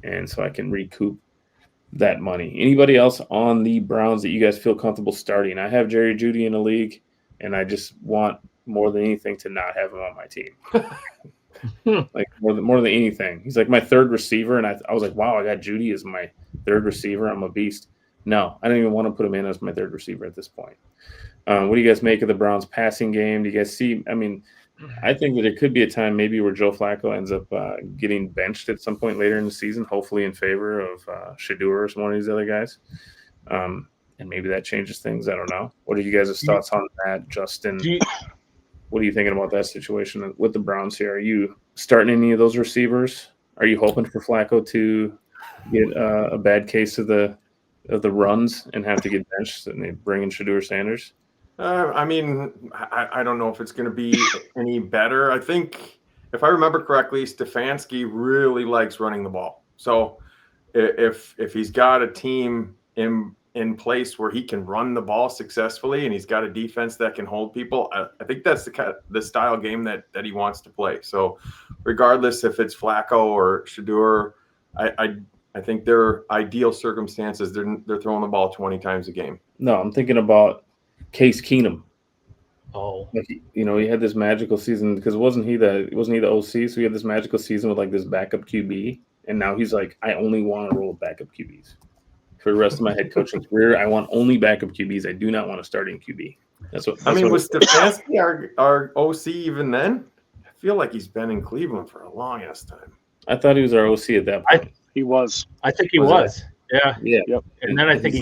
and so I can recoup that money. Anybody else on the Browns that you guys feel comfortable starting? I have Jerry Jeudy in a league, and I just want more than anything to not have him on my team. Like more than anything, he's like my 3rd receiver, and I was like, wow, I got Jeudy as my 3rd receiver. I'm a beast. No, I don't even want to put him in as my 3rd receiver at this point. What do you guys make of the Browns passing game? Do you guys see? I mean, I think that there could be a time maybe where Joe Flacco ends up getting benched at some point later in the season, hopefully in favor of Shador or one of these other guys. And maybe that changes things. I don't know. What are you guys' thoughts on that, Justin? What are you thinking about that situation with the Browns here? Are you starting any of those receivers? Are you hoping for Flacco to get a bad case of the runs and have to get benched and they bring in Shador Sanders? I mean, I don't know if it's going to be any better. I think, if I remember correctly, Stefanski really likes running the ball. So if he's got a team in place where he can run the ball successfully and he's got a defense that can hold people, I think that's the style game that he wants to play. So regardless if it's Flacco or Shador, I think their ideal circumstances, they're throwing the ball 20 times a game. No, I'm thinking about Case Keenum. Oh, Like, he had this magical season because wasn't he the OC? So he had this magical season with like this backup QB, and now he's like, I only want to roll with backup QBs for the rest of my head coaching career. I want only backup QBs. I do not want a starting QB. That's what was Stefanski our OC even then? I feel like he's been in Cleveland for a long ass time. I thought he was our OC at that point. He was. I think he was. Yeah. Yep. And then I think he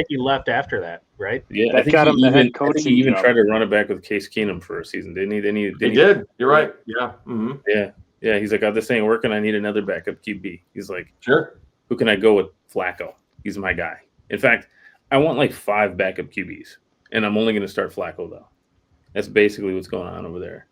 he left after that, right? Yeah, That got him the head I think coaching he even job. tried to run it back with Case Keenum for a season, didn't he? He did. You're right. Yeah. Mm-hmm. Yeah. He's like, oh, this ain't working. I need another backup QB. He's like, Sure. who can I go with? Flacco. He's my guy. In fact, I want like 5 backup QBs, and I'm only going to start Flacco though. That's basically what's going on over there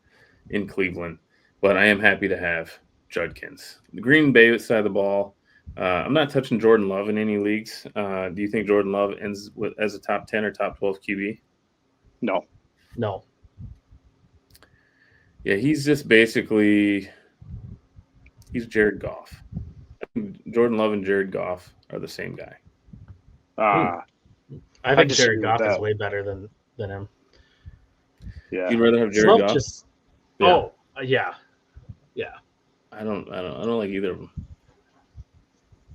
in Cleveland. But I am happy to have Judkins. The Green Bay side of the ball. I'm not touching Jordan Love in any leagues. Do you think Jordan Love ends as a top 10 or top 12 QB? No. Yeah, he's just basically he's Jared Goff. Jordan Love and Jared Goff are the same guy. I think disagree Jared with Goff is that. way better than him. Yeah. You'd rather have Jared Slump Goff? just Yeah. yeah. I don't like either of them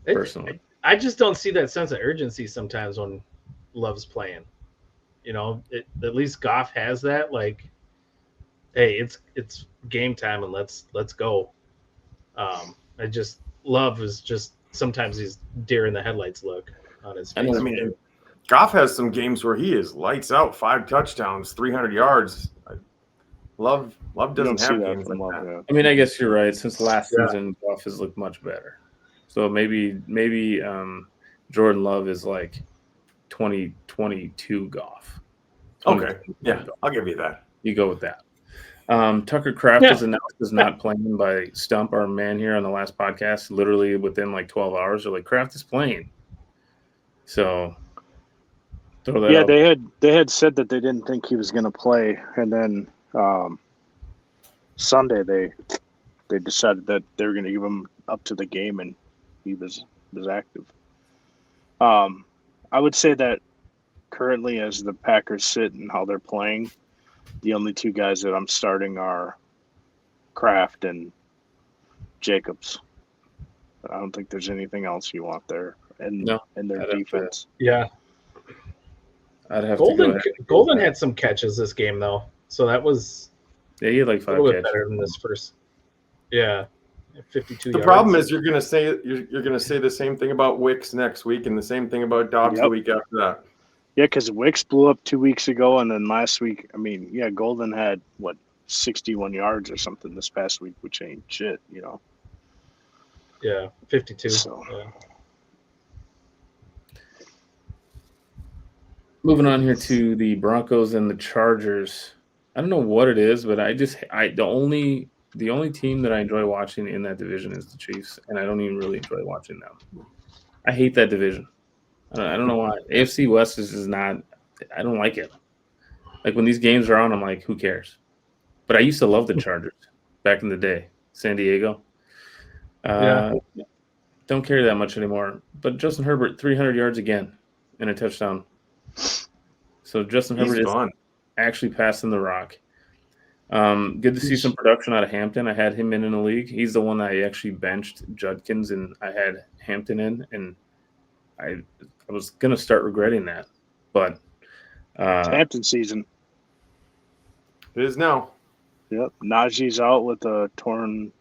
It- personally. I just don't see that sense of urgency sometimes when Love's playing. At least Goff has that. Like, hey, it's game time and let's go. Love is just sometimes he's deer in the headlights look on his face. I mean, Goff has some games where he is lights out, 5 touchdowns, 300 yards. Love You doesn't don't see have that games from like Love. that. Yeah. I mean, I guess you're right. Since last Yeah. season, Goff has looked much better. So maybe Jordan Love is like 2022 Goff. Okay. Yeah, I'll give you that. You go with that. Tucker Kraft was announced as not playing by Stump, our man here on the last podcast. Literally within like 12 hours, they're like, Kraft is playing. So throw that out. they had said that they didn't think he was going to play, and then Sunday they decided that they were going to give him up to the game, and he was active. I would say that currently, as the Packers sit and how they're playing, the only 2 guys that I'm starting are Kraft and Jacobs. I don't think there's anything else you want there in their defense. Yeah. I'd have to go ahead. Golden had some catches this game though, so that was he had like a 5 little bit catches. better than this first. Yeah, 52. The yards. problem is you're gonna say the same thing about Wicks next week, and the same thing about Dobbs the week after that. Yeah, because Wicks blew up 2 weeks ago, and then last week, Golden had 61 yards or something this past week, which ain't shit, Yeah, 52. So. Yeah. Moving on here to the Broncos and the Chargers. I don't know what it is, but the only team that I enjoy watching in that division is the Chiefs, and I don't even really enjoy watching them. I hate that division. I don't know why. AFC West is just not – I don't like it. Like, when these games are on, I'm like, who cares? But I used to love the Chargers back in the day, San Diego. Don't care that much anymore. But Justin Herbert, 300 yards again and a touchdown. So Justin Herbert is actually passing the rock. Good to see some production out of Hampton. I had him in the league. He's the one that I actually benched Judkins, and I had Hampton in, and I was going to start regretting that. But it's Hampton season. It is now. Yep. Najee's out with a torn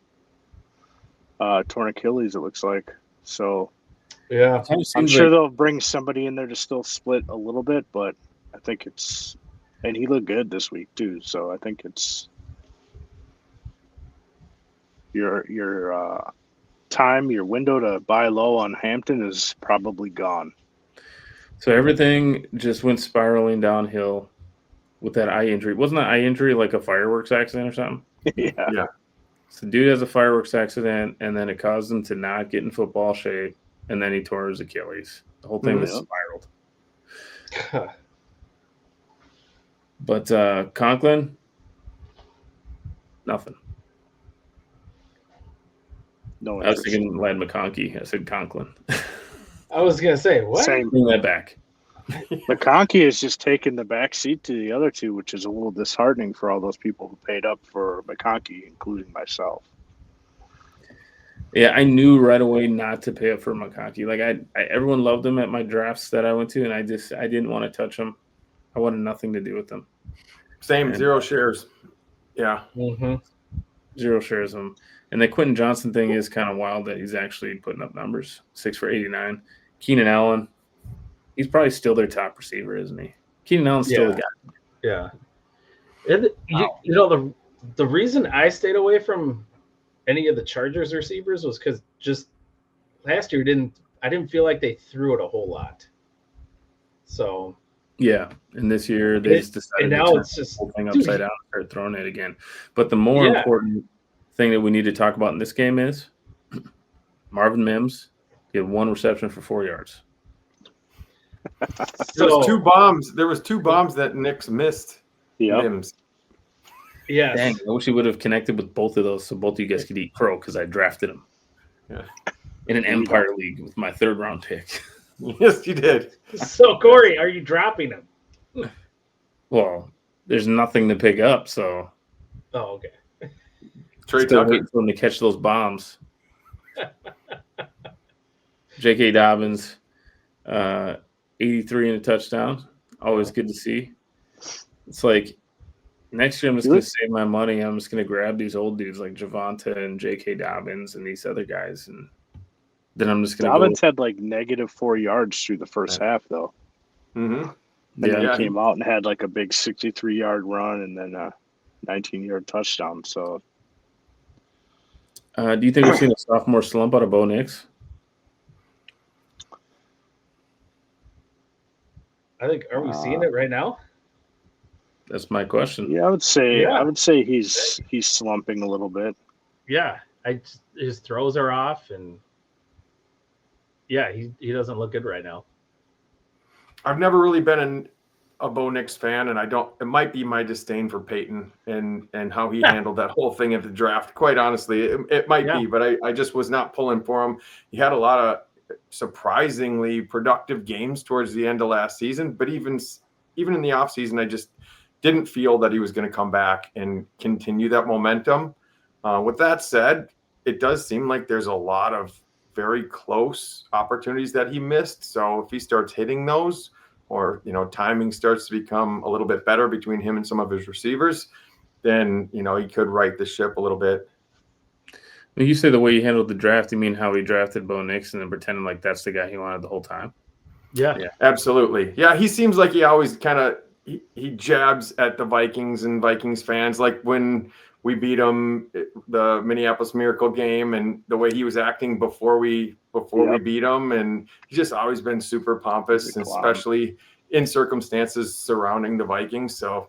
Achilles, it looks like. So Yeah. Kind of I'm seems sure like they'll bring somebody in there to still split a little bit, but I think it's, and he looked good this week too. So I think it's your your window to buy low on Hampton is probably gone. so everything just went spiraling downhill with that eye injury. Wasn't that eye injury like a fireworks accident or something? Yeah. Yeah. So the dude has a fireworks accident, and then it caused him to not get in football shape, and then he tore his Achilles. The whole thing was Yep. spiraled. But Conklin, nothing. No I was interest. thinking Lad McConkey. I said Conklin. I was gonna say what? Same. Bring that back. McConkey is just taking the back seat to the other two, which is a little disheartening for all those people who paid up for McConkey, including myself. Yeah, I knew right away not to pay up for McConkey. Like everyone loved him at my drafts that I went to, and I didn't want to touch him. I wanted nothing to do with them. Same, And- 0 shares. Yeah. Mm-hmm. 0 shares of him. And the Quentin Johnson thing is kind of wild that he's actually putting up numbers. 6 for 89. Keenan Allen, he's probably still their top receiver, isn't he? Keenan Allen's still the guy. Yeah. You know, the reason I stayed away from any of the Chargers receivers was because just last year I didn't feel like they threw it a whole lot. So Yeah, and this year they just decided and now to turn it's just the whole thing dude, upside down and start throwing it again. But the more important thing that we need to talk about in this game is Marvin Mims. He had 1 reception for 4 yards. There was 2 bombs. There was 2 bombs that Knicks missed. Yep. Mims. Yes. Dang, I wish he would have connected with both of those so both of you guys could eat crow because I drafted him. Yeah. In an Empire League with my 3rd round pick. Yes, you did. So Cory, are you dropping him? Well, there's nothing to pick up, so Oh, okay. Trey still Tucker. waiting for him to catch those bombs. J.K. Dobbins, 83 and a touchdown. Always good to see. It's like next year I'm just going to save my money. I'm just going to grab these old dudes like Javonte and J.K. Dobbins and these other guys, and then I'm just going to go. Dobbins had like -4 yards through the first half, though. Mm-hmm. And then Yeah. he came out and had like a big 63-yard run and then a 19-yard touchdown. So Do you think we're seeing a sophomore slump out of Bo Nix? I think are we seeing it right now? That's my question. yeah, I would say Yeah. he's slumping a little bit. Yeah. His throws are off and yeah, he doesn't look good right now. I've never really been a Bo Nix fan, and it might be my disdain for Peyton and how he handled that whole thing at the draft. Quite honestly, it might be, but I just was not pulling for him. He had a lot of surprisingly productive games towards the end of last season, but even in the offseason, I just didn't feel that he was going to come back and continue that momentum. With that said, it does seem like there's a lot of very close opportunities that he missed. So if he starts hitting those, or timing starts to become a little bit better between him and some of his receivers, then he could right the ship a little bit. When you say the way he handled the draft, you mean how he drafted Bo Nix and then pretending like that's the guy he wanted the whole time? Yeah. Absolutely. Yeah, he seems like he always kind of he jabs at the Vikings and Vikings fans, like when we beat them the Minneapolis Miracle game, and the way he was acting before we beat them, and he's just always been super pompous, especially in circumstances surrounding the Vikings. So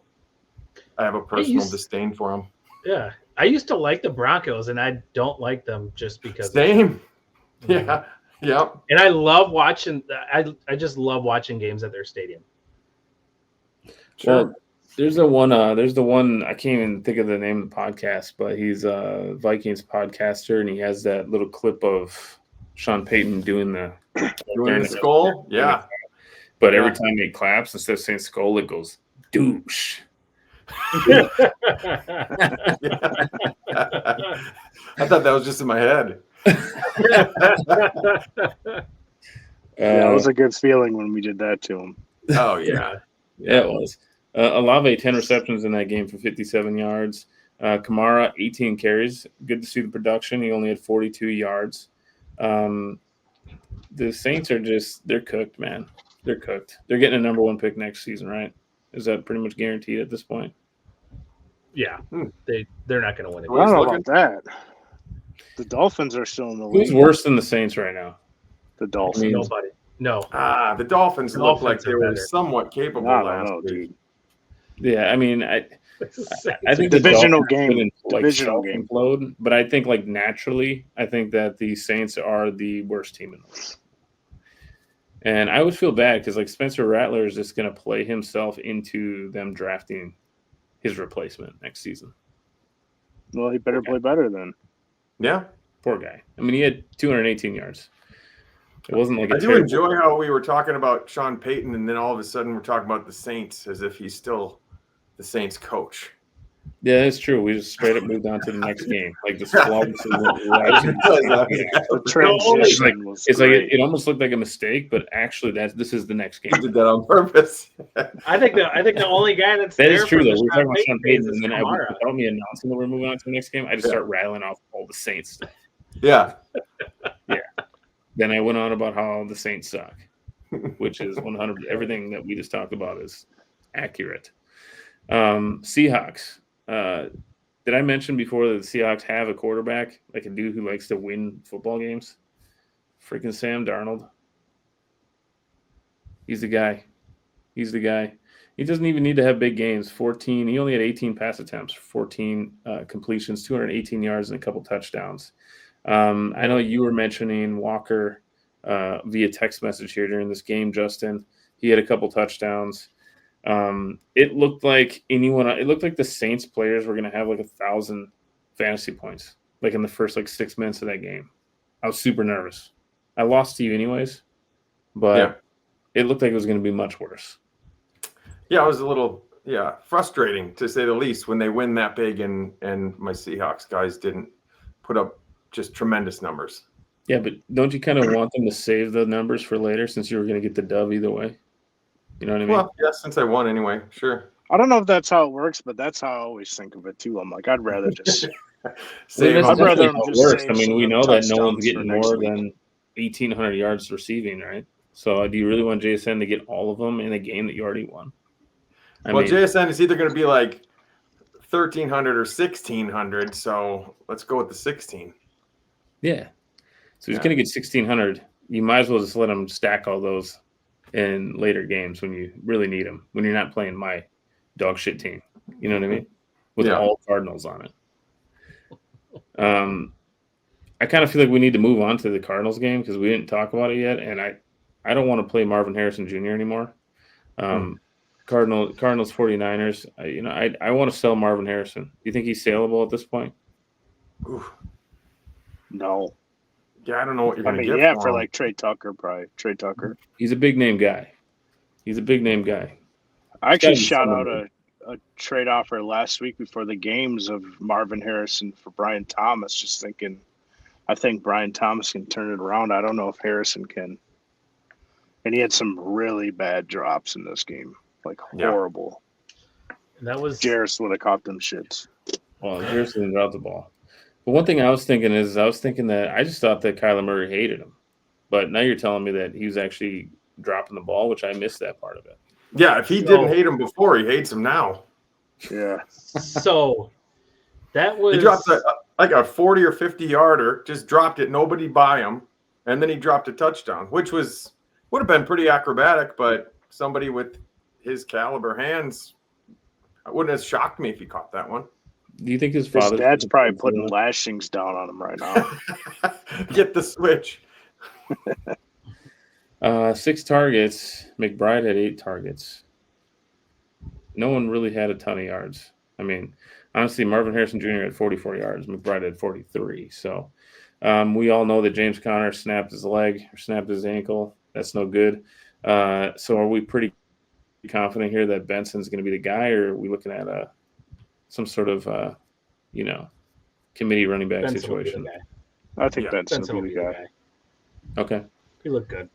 I have a personal disdain for him. Yeah. I used to like the Broncos, and I don't like them just because. Same. Yeah. Yep. And I love watching. I just love watching games at their stadium. Sure. Well, there's the one I can't even think of the name of the podcast, but he's a Vikings podcaster, and he has that little clip of Sean Payton doing the skull. Yeah. But every time he claps, instead of saying skull, it goes douche. I thought that was just in my head. Yeah, it was a good feeling when we did that to him. Oh yeah. Yeah, it was. Olave, 10 receptions in that game for 57 yards. Kamara, 18 carries. Good to see the production. He only had 42 yards. The Saints are they're cooked, man. They're cooked. They're getting a number 1 pick next season, right? Is that pretty much guaranteed at this point? Yeah, they're not going to win it. I don't know about that. The Dolphins are still in the league. Who's worse than the Saints right now? The Dolphins. Nobody. No. The Dolphins look like they were better. somewhat capable I don't last know, week. dude. Yeah, I mean, I think Divisional the Dolphins game. like Divisional game. implode, but I think like naturally, I think that the Saints are the worst team in the league. And I would feel bad because like Spencer Rattler is just going to play himself into them drafting his replacement next season. Well, he better play better then. Yeah. Poor guy. I mean, he had 218 yards. It wasn't like I do enjoy how we were talking about Sean Payton, and then all of a sudden we're talking about the Saints as if he's still the Saints coach. Yeah, that's true. We just straight up moved on to the next game. Like this flawlessly. The transition was it's great. like it almost looked like a mistake, but actually this is the next game. He did that on purpose. I think the only guy that's That there is true for though. the We're talking about Sean Payton, is and then Kamara. without me announcing that we're moving on to the next game, I just start rattling off all the Saints stuff. Yeah. Then I went on about how the Saints suck, which is 100. Everything that we just talked about is accurate. Seahawks. Did I mention before that the Seahawks have a quarterback, like a dude who likes to win football games? Freaking Sam Darnold. He's the guy. He doesn't even need to have big games. 14. He only had 18 pass attempts, 14 completions, 218 yards, and a couple touchdowns. I know you were mentioning Walker via text message here during this game, Justin. He had a couple touchdowns. It looked like the Saints players were going to have like 1,000 fantasy points, like in the first 6 minutes of that game. I was super nervous. I lost to you anyways, but it looked like it was going to be much worse. Yeah, it was a little frustrating to say the least when they win that big and my Seahawks guys didn't put up just tremendous numbers. Yeah, but don't you kind of want them to save the numbers for later since you were going to get the dub either way? You know what I mean? Well, yeah, since I won anyway, sure. I don't know if that's how it works, but that's how I always think of it too. I'm like, I'd rather just Save I'd rather them them just worse. save I mean, some we of know them that no one's touchdowns getting for next more week. than 1,800 yards receiving, right? So do you really want JSN to get all of them in a game that you already won? I mean, JSN is either going to be like 1,300 or 1,600, so let's go with the 16. yeah. So he's going to get 1,600. You might as well just let him stack all those in later games when you really need them, when you're not playing my dog shit team. You know what I mean? With all Cardinals on it. I kind of feel like we need to move on to the Cardinals game because we didn't talk about it yet, and I don't want to play Marvin Harrison Jr. anymore. Cardinals 49ers. I want to sell Marvin Harrison. Do you think he's saleable at this point? Oof. No. Yeah, I don't know what you're I going to mean, get yeah, for him. like Trey Tucker, probably. Trey Tucker. He's a big name guy. I actually Gotta be shot out somebody. a trade offer last week before the games of Marvin Harrison for Brian Thomas, just thinking I think Brian Thomas can turn it around. I don't know if Harrison can. And he had some really bad drops in this game. Like horrible. That was Jarris would have caught them shits. Well, Harrison didn't drop the ball. But one thing I was thinking that I just thought that Kyler Murray hated him. But now you're telling me that he was actually dropping the ball, which I missed that part of it. Yeah, if he didn't hate him before, he hates him now. Yeah. So that was He dropped a 40 or 50 yarder, just dropped it, nobody by him, and then he dropped a touchdown, which would have been pretty acrobatic, but somebody with his caliber hands, it wouldn't have shocked me if he caught that one. Do you think his His father? dad's probably putting lashings down on him right now. Get the switch. 6 targets. McBride had 8 targets. No one really had a ton of yards. I mean, honestly, Marvin Harrison Jr. had 44 yards. McBride had 43. So we all know that James Conner snapped his leg or snapped his ankle. That's no good. So are we pretty confident here that Benson's going to be the guy, or are we looking at some sort of committee running back Benson will be the situation? I think Benson Benson will will be be the the guy. guy. Okay. He looked good.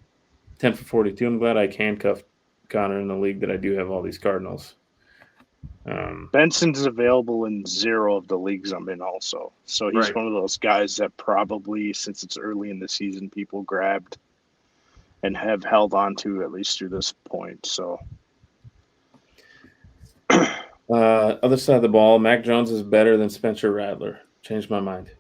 10 for 42. I'm glad I handcuffed Connor in the league that I do have all these Cardinals. Benson's available in 0 of the leagues I'm in also. So he's Right. one of those guys that probably, since it's early in the season, people grabbed and have held on to at least through this point. So Other side of the ball, Mac Jones is better than Spencer Rattler. Changed my mind.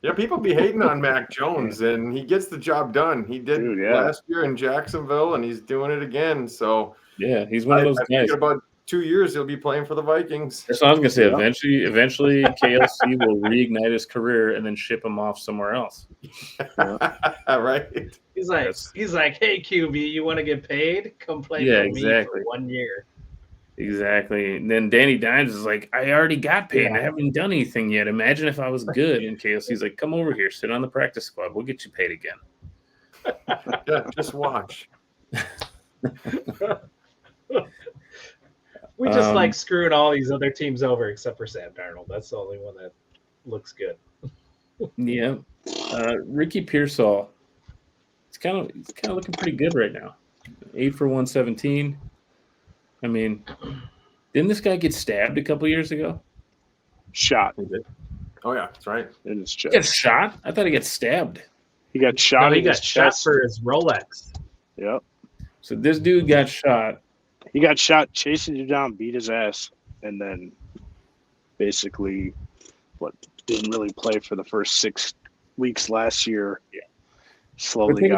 Yeah, people be hating on Mac Jones, and he gets the job done. He did last year in Jacksonville, and he's doing it again. So yeah, he's one of those guys. In about 2 years, he'll be playing for the Vikings. That's what I was gonna say. Eventually, KLC will reignite his career and then ship him off somewhere else. Right? He's like, hey QB, you want to get paid? Come play for me for 1 year. Exactly. And then Danny Dimes is like, I already got paid. I haven't done anything yet. Imagine if I was good. And KLC's like, come over here, sit on the practice squad. We'll get you paid again. Yeah, just watch. We just like screwing all these other teams over except for Sam Darnold. That's the only one that looks good. Yeah. Ricky Pearsall. He's kind of looking pretty good right now. 8 for 117. I mean, didn't this guy get stabbed a couple years ago? Shot. Oh yeah, that's right. In his chest. He got shot? I thought he got stabbed. He got shot. No, he got shot for his Rolex. Yep. So this dude got shot. He got shot chasing you down, beat his ass, and then basically didn't really play for the first 6 weeks last year. Yeah. Slowly think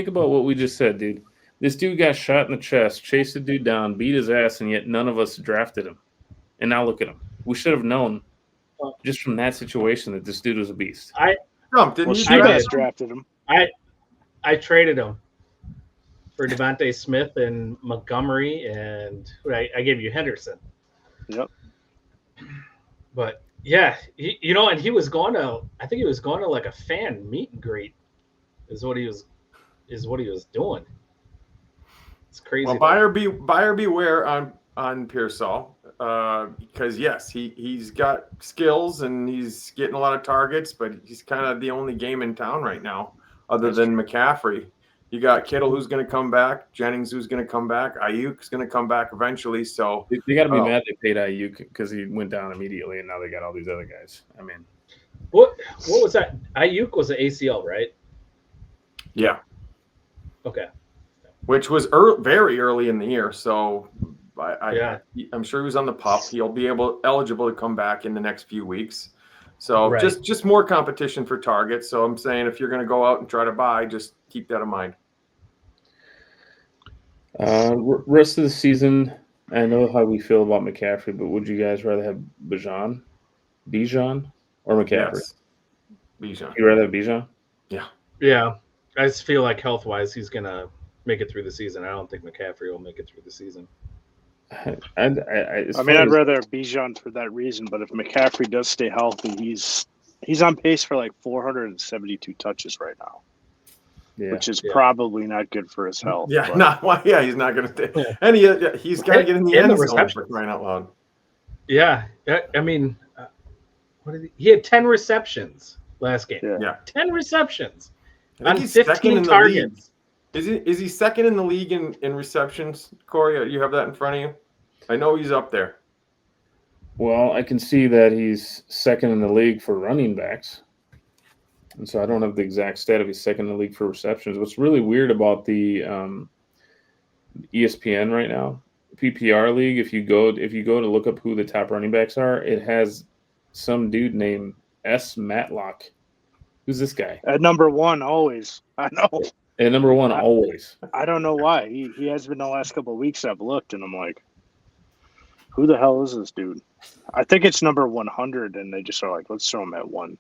about what we just said, dude. This dude got shot in the chest, chased the dude down, beat his ass, and yet none of us drafted him. And now look at him. We should have known just from that situation that this dude was a beast. Drafted him. I traded him for Devontae Smith and Montgomery, and I gave you Henderson. Yep. But yeah, and he was going to. I think he was going to like a fan meet and greet. Is what he was doing. It's crazy. Well, buyer beware on Pearsall, because yes, he's got skills and he's getting a lot of targets, but he's kind of the only game in town right now, other than McCaffrey. You got Kittle who's going to come back, Jennings who's going to come back, Ayuk's going to come back eventually. So they got to be mad they paid Ayuk because he went down immediately, and now they got all these other guys. I mean, what was that? Ayuk was an ACL, right? Yeah. Okay. Which was very early in the year, so I'm sure he was on the pup. He'll be eligible to come back in the next few weeks. So just more competition for targets. So I'm saying if you're going to go out and try to buy, just keep that in mind. Rest of the season, I know how we feel about McCaffrey, but would you guys rather have Bijan or McCaffrey? Yes. Bijan. You'd rather have Bijan? Yeah. Yeah. I just feel like health-wise, he's going to make it through the season. I don't think McCaffrey will make it through the season. I'd rather have Bijan for that reason, but if McCaffrey does stay healthy, he's on pace for like 472 touches right now, which is probably not good for his health. Yeah, he's not going to stay. Yeah. And he's got to get in the end zone for crying out loud. Yeah, I mean, he had 10 receptions last game. Yeah. 10 receptions on 15 targets. Is he second in the league in receptions, Cory? You have that in front of you? I know he's up there. Well, I can see that he's second in the league for running backs. And so I don't have the exact stat if he's second in the league for receptions. What's really weird about the ESPN right now, PPR league, if you go to look up who the top running backs are, it has some dude named S. Matlock. Who's this guy? At number one, always. I know. At number one, always. I don't know why. He has been the last couple of weeks I've looked, and I'm like, who the hell is this dude? I think it's number 100, and they just are like, let's throw him at one.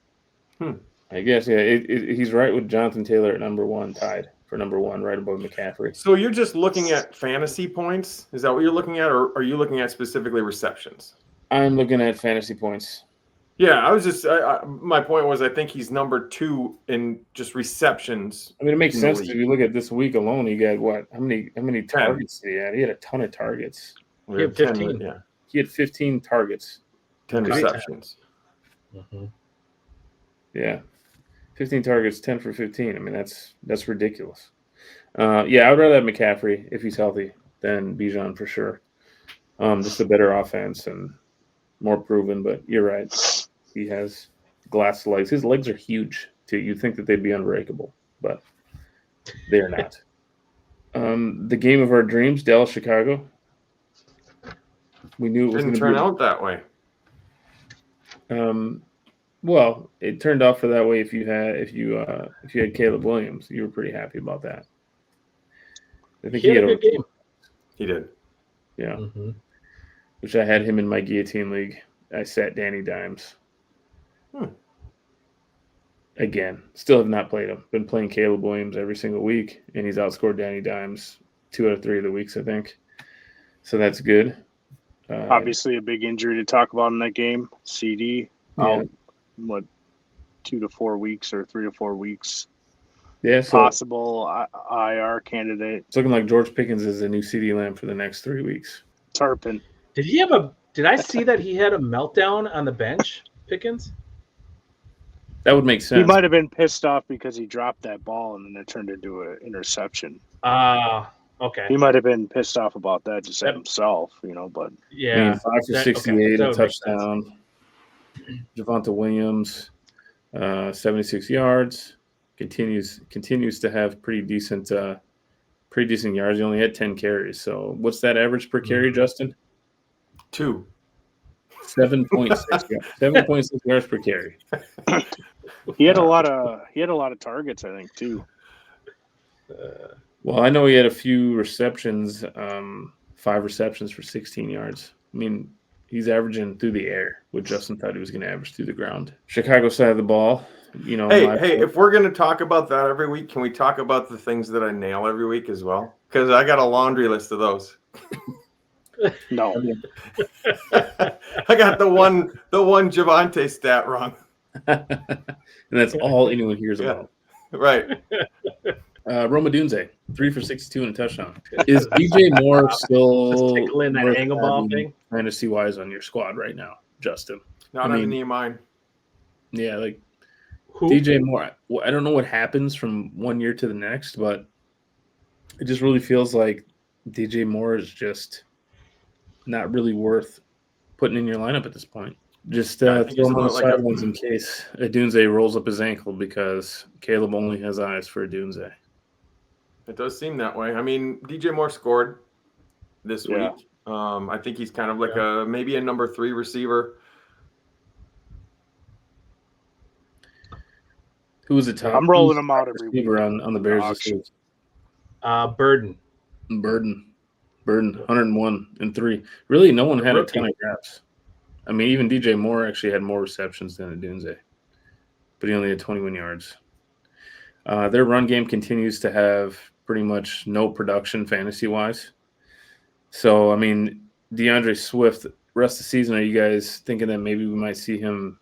I guess, yeah. He's right with Jonathan Taylor at number one, tied for number one, right above McCaffrey. So you're just looking at fantasy points? Is that what you're looking at, or are you looking at specifically receptions? I'm looking at fantasy points. Yeah, I was just my point was I think he's number 2 in just receptions. I mean, it makes sense if you look at this week alone. He got what? How many targets did he have? He had a ton of targets. He had 15. He had 15 targets. 10 receptions. Mm-hmm. Yeah, 15 targets, 10 for 15. I mean, that's ridiculous. I would rather have McCaffrey if he's healthy than Bijan for sure. Just a better offense and more proven. But you're right. He has glass legs. His legs are huge, too. You'd think that they'd be unbreakable, but they're not. The game of our dreams, Dallas, Chicago. We knew it was going Didn't to turn be. out that way. Well, it turned out for that way. If you had Caleb Williams, you were pretty happy about that. I think He had a good game. He did. Yeah, Mm-hmm. which I had him in my guillotine league. I sat Danny Dimes. Again, still have not played him. Been playing Caleb Williams every single week, and he's outscored Danny Dimes 2 out of 3 of the weeks, I think. So that's good. Obviously, a big injury to talk about in that game. CD out, 2 to 4 weeks or 3 to 4 weeks. Yeah, so Possible IR candidate. it's looking like George Pickens is a new CD Lamb for the next 3 weeks. Turpin. Did I see that he had a meltdown on the bench, Pickens? That would make sense. He might have been pissed off because he dropped that ball and then it turned into an interception. Okay. He might have been pissed off about that just himself, but Yeah. 5 for 68, that a would make sense. touchdown. Javonte Williams, 76 yards. Continues to have pretty decent yards. He only had 10 carries. So what's that average per carry, Justin? 2. 7.6 7.6 yards per carry. he had a lot of targets, I think, too. Well, I know he had a few receptions, 5 receptions for 16 yards. I mean, he's averaging through the air what Justin thought he was going to average through the ground. Chicago side of the ball, Hey, if we're going to talk about that every week, can we talk about the things that I nail every week as well? Because I got a laundry list of those. No. I got the one Javonte stat wrong. And that's all anyone hears about. Right. Roma Dunze, 3 for 62 and a touchdown. Is DJ Moore still Just tickling that worth angle ball having thing? fantasy-wise on your squad right now, Justin? Not on any of mine. Yeah, like Who? DJ Moore. I don't know what happens from one year to the next, but it just really feels like DJ Moore is just not really worth putting in your lineup at this point. Just throw him on the sidelines in case Adunze rolls up his ankle because Caleb only has eyes for Adunze. It does seem that way. I mean, DJ Moore scored this week. I think he's kind of like maybe a number 3 receiver. Who was the top? I'm rolling him out every week on the Bears this week. Burden, 101 and 3. Really, no one had a ton of reps. I mean, even DJ Moore actually had more receptions than Adunze, but he only had 21 yards. Their run game continues to have pretty much no production fantasy-wise. So, I mean, DeAndre Swift, rest of the season, are you guys thinking that maybe we might see him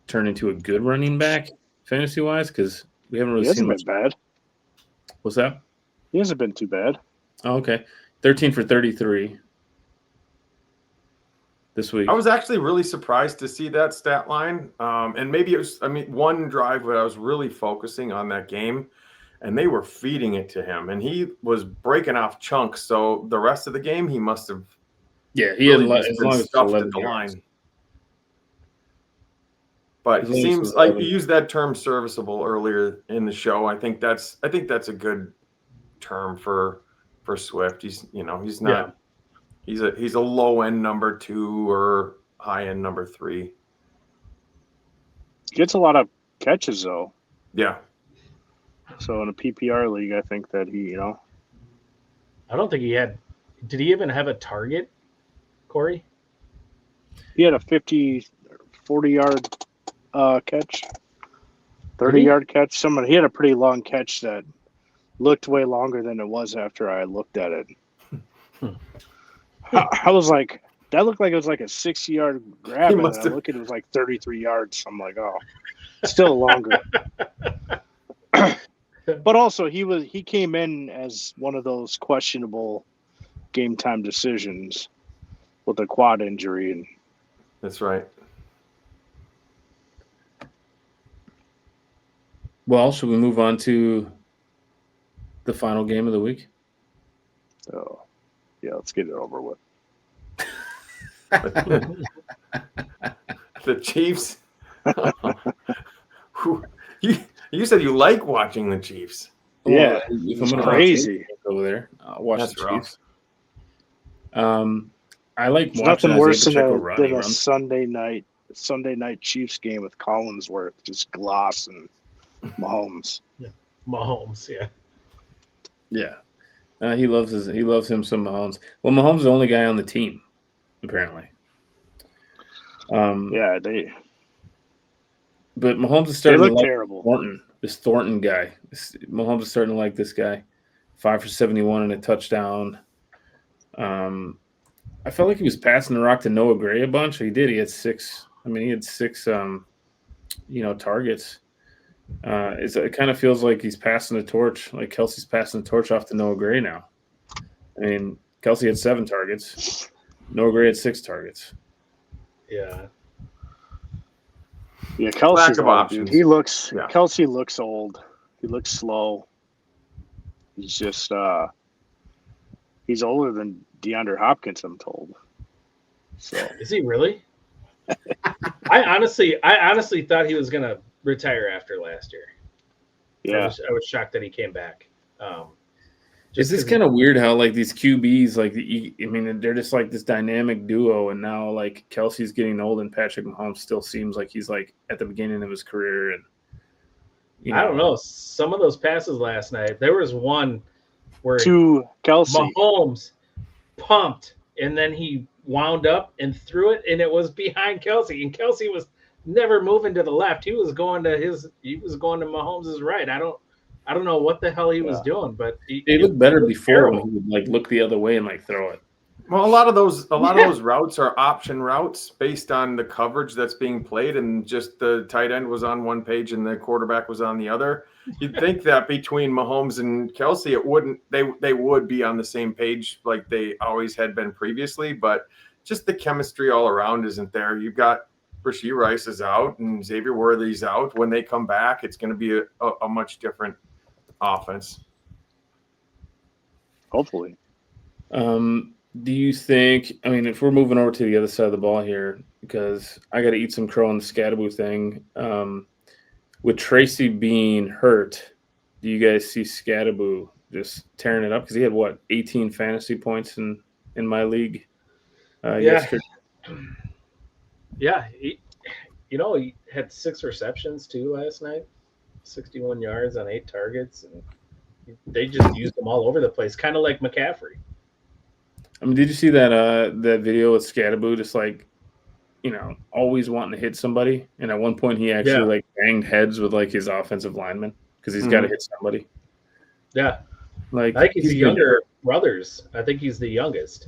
turn into a good running back fantasy-wise? Because we haven't really seen much. He hasn't been bad. What's that? He hasn't been too bad. Oh, okay. 13 for 33 this week. I was actually really surprised to see that stat line. And maybe it was, one drive where I was really focusing on that game and they were feeding it to him and he was breaking off chunks. So the rest of the game, he must have. Yeah, he really had as long as stuffed 11 at the yards. line. But he seems like you used that term serviceable earlier in the show. I think that's a good term for Swift. He's not he's a low end number 2 or high end number 3. Gets a lot of catches though. Yeah. So in a PPR league, I think that he, I don't think he had. Did he even have a target, Cory? he had a 40-yard catch, 30-yard catch. He had a pretty long catch that looked way longer than it was after I looked at it. I was like, that looked like it was like a 60-yard grab, and I look at it was like 33 yards. I'm like, oh, still longer. But also, he came in as one of those questionable game time decisions with a quad injury, and that's right. Well, should we move on to the final game of the week? so yeah, let's get it over with. The Chiefs. You said you like watching the Chiefs. Yeah, if I'm it's gonna crazy. over there, I'll watch That's the rough. Chiefs. I like There's watching nothing worse Isaiah than Pacheco run. He a runs. Sunday night Chiefs game with Collinsworth just glossing Mahomes. Mahomes, yeah. Yeah, he loves him some Mahomes. Well, Mahomes is the only guy on the team, apparently. Yeah, But Mahomes is they starting to look like terrible. this Thornton guy. Mahomes is starting to like this guy. 5 for 71 and a touchdown. I felt like he was passing the rock to Noah Gray a bunch. He did. He had 6. I mean, he had 6. Targets. It kind of feels like he's passing the torch. Like Kelsey's passing the torch off to Noah Gray now. I mean, Kelsey had 7 targets. Noah Gray had 6 targets. Yeah. Yeah, Kelsey's Lack of old, options. dude. Yeah. Kelsey looks old. He looks slow. He's just he's older than DeAndre Hopkins, I'm told. So Is he really? I honestly thought he was gonna retire after last year. yeah. I was shocked that he came back. It's just kind of weird how like these QBs, like they're just like this dynamic duo, and now like Kelsey's getting old, and Patrick Mahomes still seems like he's like at the beginning of his career. And I don't know, some of those passes last night. There was one where To Kelsey. Mahomes pumped, and then he wound up and threw it, and it was behind Kelsey, and Kelsey was never moving to the left. He was going to Mahomes' right. I don't know what the hell he was doing, but he looked better before when he would like look the other way and like throw it. Well, a lot of those routes are option routes based on the coverage that's being played, and just the tight end was on one page and the quarterback was on the other. You'd think that between Mahomes and Kelsey, they would be on the same page like they always had been previously, but just the chemistry all around isn't there. You've got Rashee Rice is out and Xavier Worthy's out. When they come back, it's going to be a much different offense. Hopefully. Do you think, I mean, if we're moving over to the other side of the ball here, because I got to eat some crow on the Scadaboo thing, with Tracy being hurt, do you guys see Scadaboo just tearing it up? Because he had, 18 fantasy points in my league yesterday? Yeah, he had 6 receptions too last night, 61 yards on 8 targets, and they just used them all over the place, kind of like McCaffrey. I mean, did you see that video with Scadaboo just like, always wanting to hit somebody? And at one point he actually like banged heads with like his offensive lineman because he's got to hit somebody. Yeah. Like, I think he's the younger brothers. I think he's the youngest.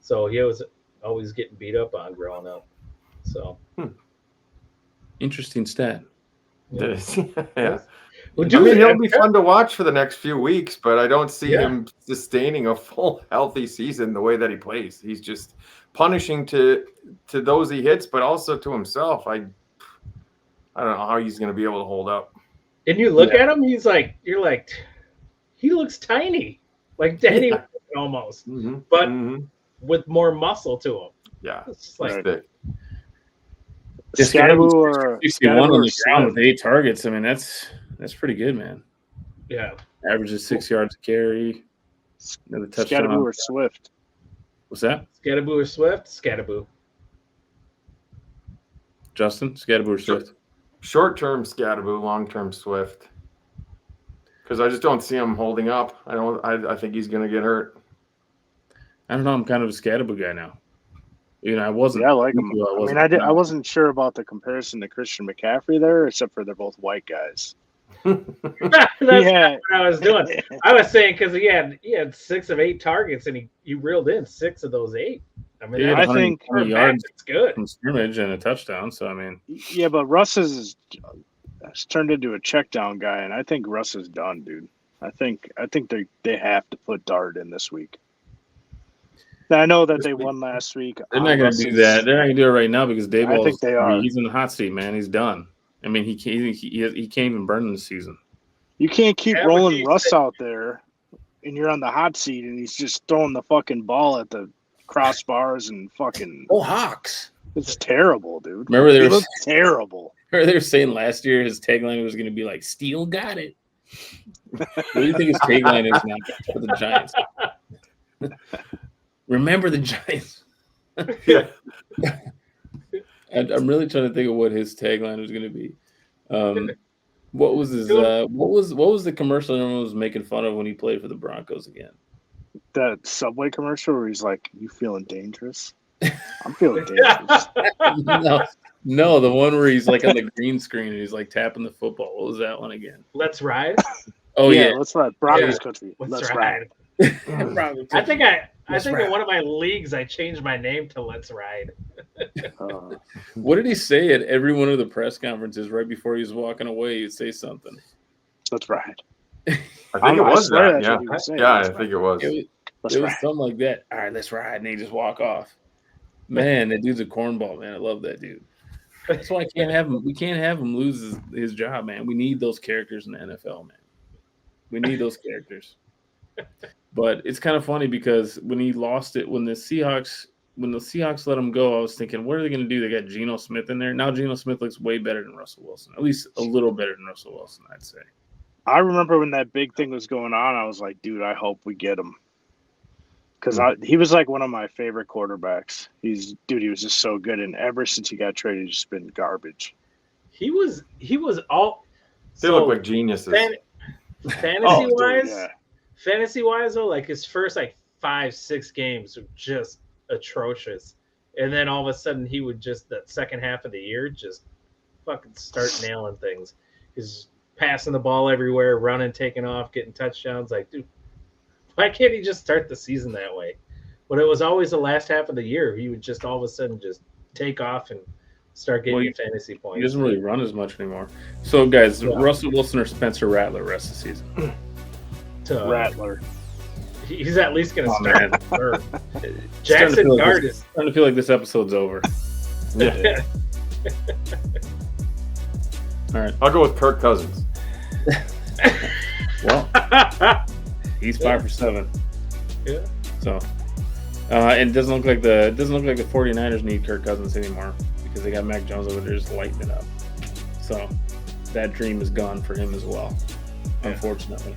So he was always getting beat up on growing up. So interesting stat. Yeah. Well, he'll be fun to watch for the next few weeks, but I don't see him sustaining a full healthy season the way that he plays. He's just punishing to those he hits, but also to himself. I don't know how he's going to be able to hold up. And you look at him, you're like, he looks tiny, like Danny almost, but with more muscle to him. Yeah, it's just like Scadaboo or 61 on the ground with 8 targets. I mean, that's pretty good, man. Yeah, averages 6 yards a carry. Another touchdown. Scadaboo or Swift? What's that? Scadaboo or Swift? Scadaboo. Justin, Scadaboo or Swift? Short-term Scadaboo, long-term Swift. Because I just don't see him holding up. I think he's going to get hurt. I don't know. I'm kind of a Scadaboo guy now. I wasn't. Yeah, I like him. I wasn't sure about the comparison to Christian McCaffrey there, except for they're both white guys. That's what I was doing. I was saying because he had 6 of 8 targets, and he reeled in 6 of those 8. I mean, I think yards it's good from scrimmage and a touchdown. So I mean, yeah, but Russ has turned into a check down guy, and I think Russ is done, dude. I think they have to put Dart in this week. I know that they won last week. They're not going to do that. They're not going to do it right now because Dayball. I think they are. He's in the hot seat, man. He's done. I mean, he can't even burn the season. You can't keep rolling Russ out there, and you're on the hot seat, and he's just throwing the fucking ball at the crossbars and fucking. Oh, Hawks! It's terrible, dude. Remember They look terrible. they were saying last year his tagline was going to be like "Steel got it." What do you think his tagline is now for the Giants? Remember the Giants. Yeah. I'm really trying to think of what his tagline was going to be. What was his? What was the commercial everyone was making fun of when he played for the Broncos again? That Subway commercial where he's like, "You feeling dangerous?" I'm feeling dangerous. No, the one where he's like on the green screen and he's like tapping the football. What was that one again? Let's ride. Oh yeah, let's ride. Broncos country. Let's ride. I think in one of my leagues I changed my name to Let's Ride. What did he say at every one of the press conferences right before he was walking away? He'd say something. Let's ride. I think it was that. Yeah, I think it was. It was something like that. All right, let's ride, and he just walk off. Man, that dude's a cornball, man. I love that dude. That's why I can't have him. We can't have him lose his job, man. We need those characters in the NFL, man. We need those characters. But it's kind of funny because when he lost it, when the Seahawks let him go, I was thinking, what are they going to do? They got Geno Smith in there. Now Geno Smith looks way better than Russell Wilson, at least a little better than Russell Wilson, I'd say. I remember when that big thing was going on, I was like, dude, I hope we get him. Because he was like one of my favorite quarterbacks. He was just so good. And ever since he got traded, he's just been garbage. He was all. They look like geniuses. Fantasy wise though, like his first like 5-6 games were just atrocious, and then all of a sudden he would just that second half of the year just fucking start nailing things. He's passing the ball everywhere, running, taking off, getting touchdowns. Like, dude, why can't he just start the season that way? But it was always the last half of the year. He would just all of a sudden just take off and start getting you fantasy points. He doesn't really run as much anymore. So, guys, Russell Wilson or Spencer Rattler rest of the season? Rattler. He's at least going to start. Jackson Dart is starting to feel like this episode's over. Yeah. All right. I'll go with Kirk Cousins. Well, he's 5 for 7. Yeah. So, and it doesn't look like the 49ers need Kirk Cousins anymore because they got Mac Jones over there just lighting it up. So that dream is gone for him as well, unfortunately.